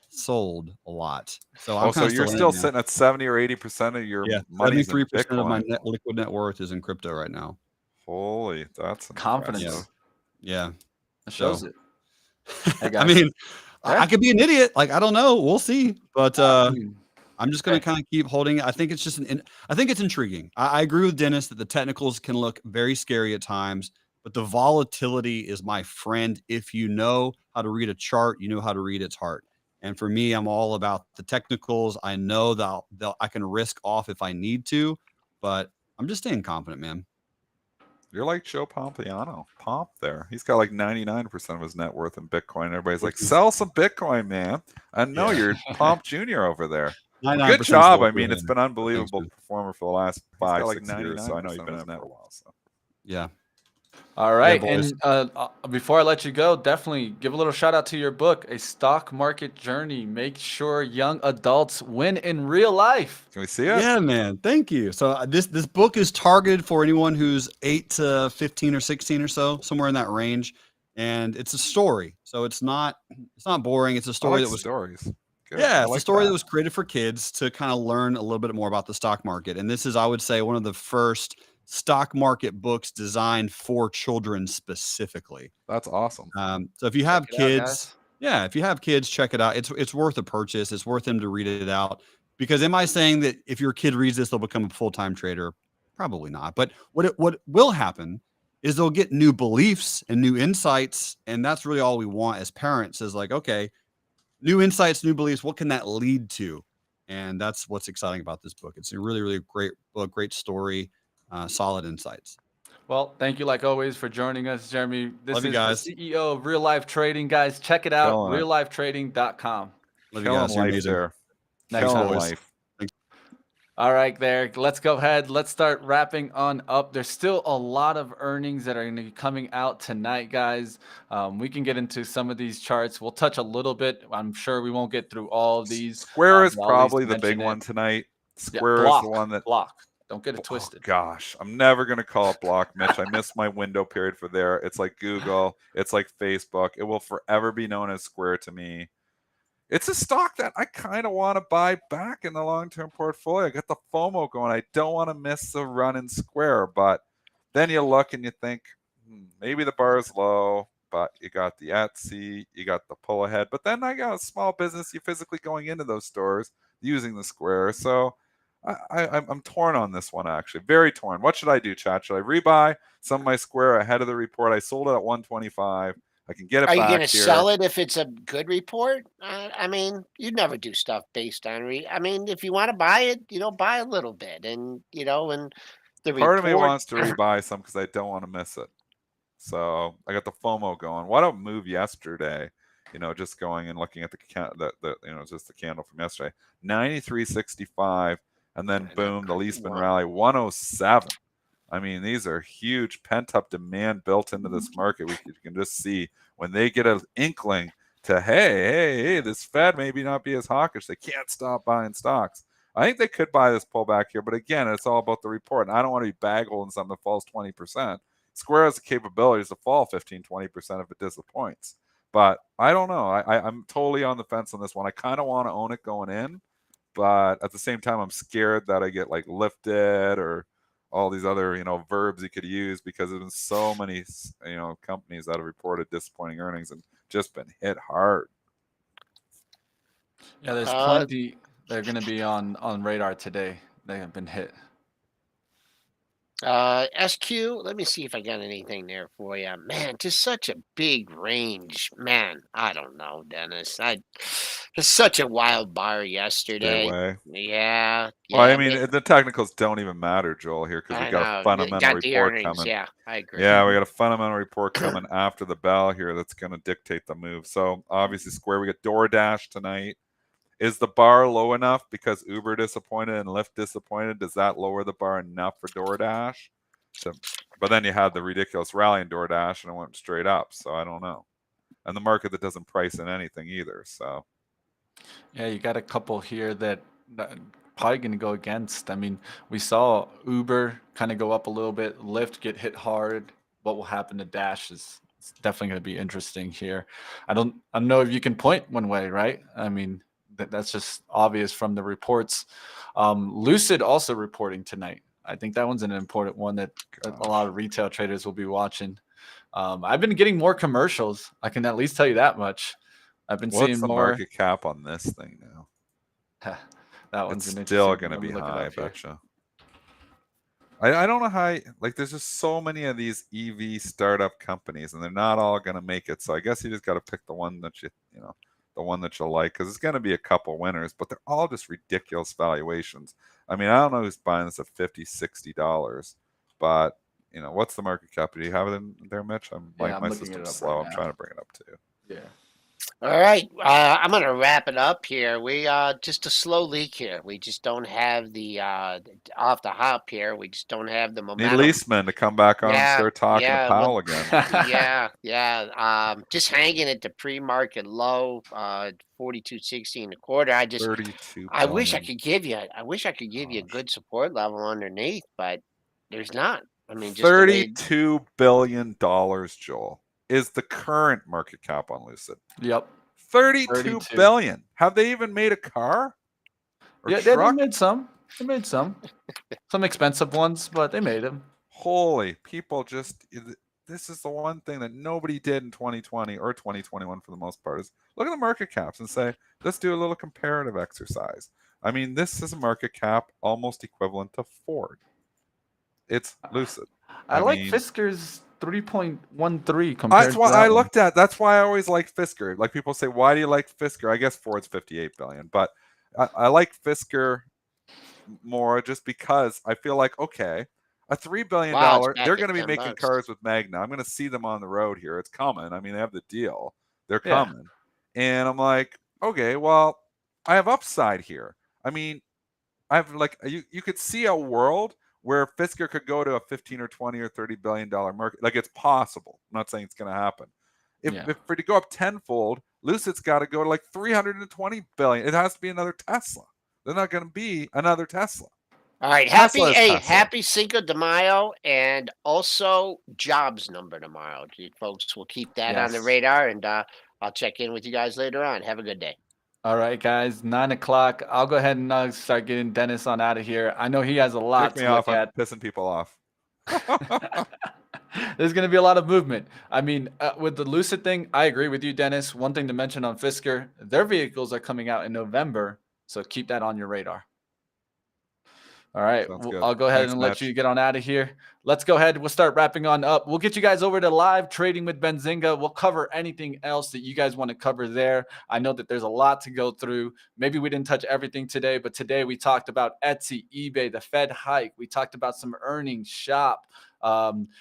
sold a lot. So so you're still sitting at 70 or 80% of your money. 73% of my liquid net worth is in crypto right now. Holy, that's confidence. Yeah. That shows it. I mean, I could be an idiot. Like, I don't know. We'll see. But I'm just going to kind of keep holding it. I think it's I think it's intriguing. I agree with Dennis that the technicals can look very scary at times, but the volatility is my friend. If you know how to read a chart, you know how to read its heart. And for me, I'm all about the technicals. I know that I can risk off if I need to, but I'm just staying confident, man. You're like Joe Pompliano. Pomp there. He's got like 99% of his net worth in Bitcoin. Everybody's like, sell some Bitcoin, man. I know you're Pomp Jr. over there. Good job. I mean, it's been unbelievable performer for the last 5-6 years. So I know you've been in that for a while. So yeah. All right. And before I let you go, definitely give a little shout out to your book, A Stock Market Journey. Make sure young adults win in real life. Can we see it? Yeah, man. Thank you. So this book is targeted for anyone who's 8 to 15 or 16 or so, somewhere in that range. And it's a story. So it's not boring. It's a story that was stories. Good. Yeah, it's a story that was created for kids to kind of learn a little bit more about the stock market. And this is, I would say, one of the first stock market books designed for children specifically. That's awesome. So if you have kids, if you have kids, check it out. It's worth a purchase. It's worth them to read it out. Because am I saying that if your kid reads this, they'll become a full-time trader? Probably not. But what will happen is they'll get new beliefs and new insights. And that's really all we want as parents is like, okay, new insights, new beliefs, what can that lead to? And that's what's exciting about this book. It's a really, really great book, great story, solid insights. Well, thank you, like always, for joining us, Jeremy. This Love you is guys. the CEO of Real Life Trading. Guys, check it out, reallifetrading.com. Love you guys. You're amazing. There. Next Killing time. life. All right, there. Let's go ahead. Let's start wrapping on up. There's still a lot of earnings that are going to be coming out tonight, guys. We can get into some of these charts. We'll touch a little bit. I'm sure we won't get through all of these. Square is but I'll at least probably the big mention one it. tonight. Yeah, Square is the one that block. Don't get it Oh twisted. gosh, I'm never gonna call it block, Mitch. I missed my window period for there. It's like Google. It's like Facebook. It will forever be known as Square to me. It's a stock that I kind of want to buy back in the long-term portfolio. I got the FOMO going. I don't want to miss the run in Square, but then you look and you think maybe the bar is low, but you got the ESTY, you got the pull ahead, but then I got a small business. You're physically going into those stores using the Square, so I'm torn on this one, actually. Very torn. What should I do, chat? Should I rebuy some of my Square ahead of the report? I sold it at 125. I can get it Are you back going to here. sell it if it's a good report? I mean, you'd never do stuff based on I mean, if you want to buy it, buy a little bit, and and the Part of me report. wants to rebuy some because I don't want to miss it. So I got the FOMO going. What a move yesterday. Just going and looking at just the candle from yesterday. 93.65, and then boom, the Leisman rally 107. I mean, these are huge pent-up demand built into this market. You can just see when they get an inkling to, hey, this Fed maybe not be as hawkish. They can't stop buying stocks. I think they could buy this pullback here, but again, it's all about the report. And I don't want to be bag holding something that falls 20%. Square has the capabilities to fall 15-20% if it disappoints. But I don't know. I'm totally on the fence on this one. I kind of want to own it going in, but at the same time, I'm scared that I get like lifted or all these other verbs you could use, because there's been so many companies that have reported disappointing earnings and just been hit hard. Yeah, there's plenty that are going to be on radar today. They have been hit. SQ, let me see if I got anything there for you. Man, just such a big range. Man, I don't know, Dennis. It's such a wild bar yesterday. Yeah. Well, I mean, the technicals don't even matter, Joel, here, because we got a fundamental report coming. Yeah, I agree. Yeah, we got a fundamental report coming after the bell here that's going to dictate the move. So obviously, Square, we got DoorDash tonight. Is the bar low enough because Uber disappointed and Lyft disappointed? Does that lower the bar enough for DoorDash? But then you had the ridiculous rally in DoorDash and it went straight up. So I don't know. And the market that doesn't price in anything either. So yeah, you got a couple here that probably going to go against. I mean, we saw Uber kind of go up a little bit, Lyft get hit hard. What will happen to Dash is definitely going to be interesting here. I don't know if you can point one way, right? I mean, that's just obvious from the reports. Lucid also reporting tonight. I think that one's an important one that a lot of retail traders will be watching. I've been getting more commercials. I can at least tell you that much. I've been seeing more. What's the market cap on this thing now? That one's still going to be high, I betcha. I don't know how, there's just so many of these EV startup companies, and they're not all going to make it. So I guess you just got to pick the one that the one that you like, because it's going to be a couple winners, but they're all just ridiculous valuations. I mean, I don't know who's buying this at $50-$60, but what's the market cap? Do you have it in there, Mitch? My system's slow. I'm trying to bring it up to you. Yeah. All right, I'm going to wrap it up here. We just a slow leak here. We just don't have the off the hop here. We just don't have the momentum. Need Leisman to come back on and start talking to Powell again. Yeah. Just hanging at the pre-market low, 42.60 and a quarter. I wish I could give you a good support level underneath, but there's not. I mean, just $32 billion, Joel, is the current market cap on Lucid. Yep. 32 billion. Have they even made a car? Yeah, they made some. They made some. Some expensive ones, but they made them. Holy people, this is the one thing that nobody did in 2020 or 2021 for the most part, is look at the market caps and say, let's do a little comparative exercise. I mean, this is a market cap almost equivalent to Ford. It's Lucid. I like Fisker's 3.13 compared That's why I looked at. That's why I always like Fisker. Like, people say, why do you like Fisker? I guess Ford's 58 billion, but I like Fisker more just because I feel like, okay, a $3 billion, they're going to be making cars with Magna. I'm going to see them on the road here. It's coming. I mean, they have the deal. They're coming. And I'm like, okay, well, I have upside here. I mean, I've like you could see a world where Fisker could go to a 15 or 20 or $30 billion market. Like it's possible. I'm not saying it's going to happen. If for it to go up tenfold, Lucid's got to go to like 320 billion. It has to be another Tesla. They're not going to be another Tesla. All right, happy Cinco de Mayo, and also jobs number tomorrow. You folks will keep that on the radar, and I'll check in with you guys later on. Have a good day. All right, guys, 9 o'clock. I'll go ahead and start getting Dennis on out of here. I know he has a lot to look at. I'm pissing people off. There's going to be a lot of movement. I mean, with the Lucid thing, I agree with you, Dennis. One thing to mention on Fisker, their vehicles are coming out in November, so keep that on your radar. All right, I'll go ahead and let you get on out of here. Let's go ahead. We'll start wrapping on up. We'll get you guys over to live trading with Benzinga. We'll cover anything else that you guys want to cover there. I know that there's a lot to go through. Maybe we didn't touch everything today, but today we talked about Etsy, eBay, the Fed hike. We talked about some earnings, Shop.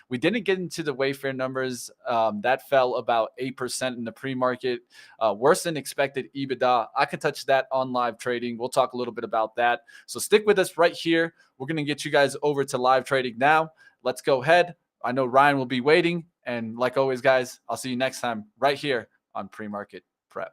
We didn't get into the Wayfair numbers. That fell about 8% in the pre-market. Worse than expected EBITDA. I can touch that on live trading. We'll talk a little bit about that. So stick with us right here. We're going to get you guys over to live trading now. Let's go ahead. I know Ryan will be waiting. And like always, guys, I'll see you next time right here on Pre-Market Prep.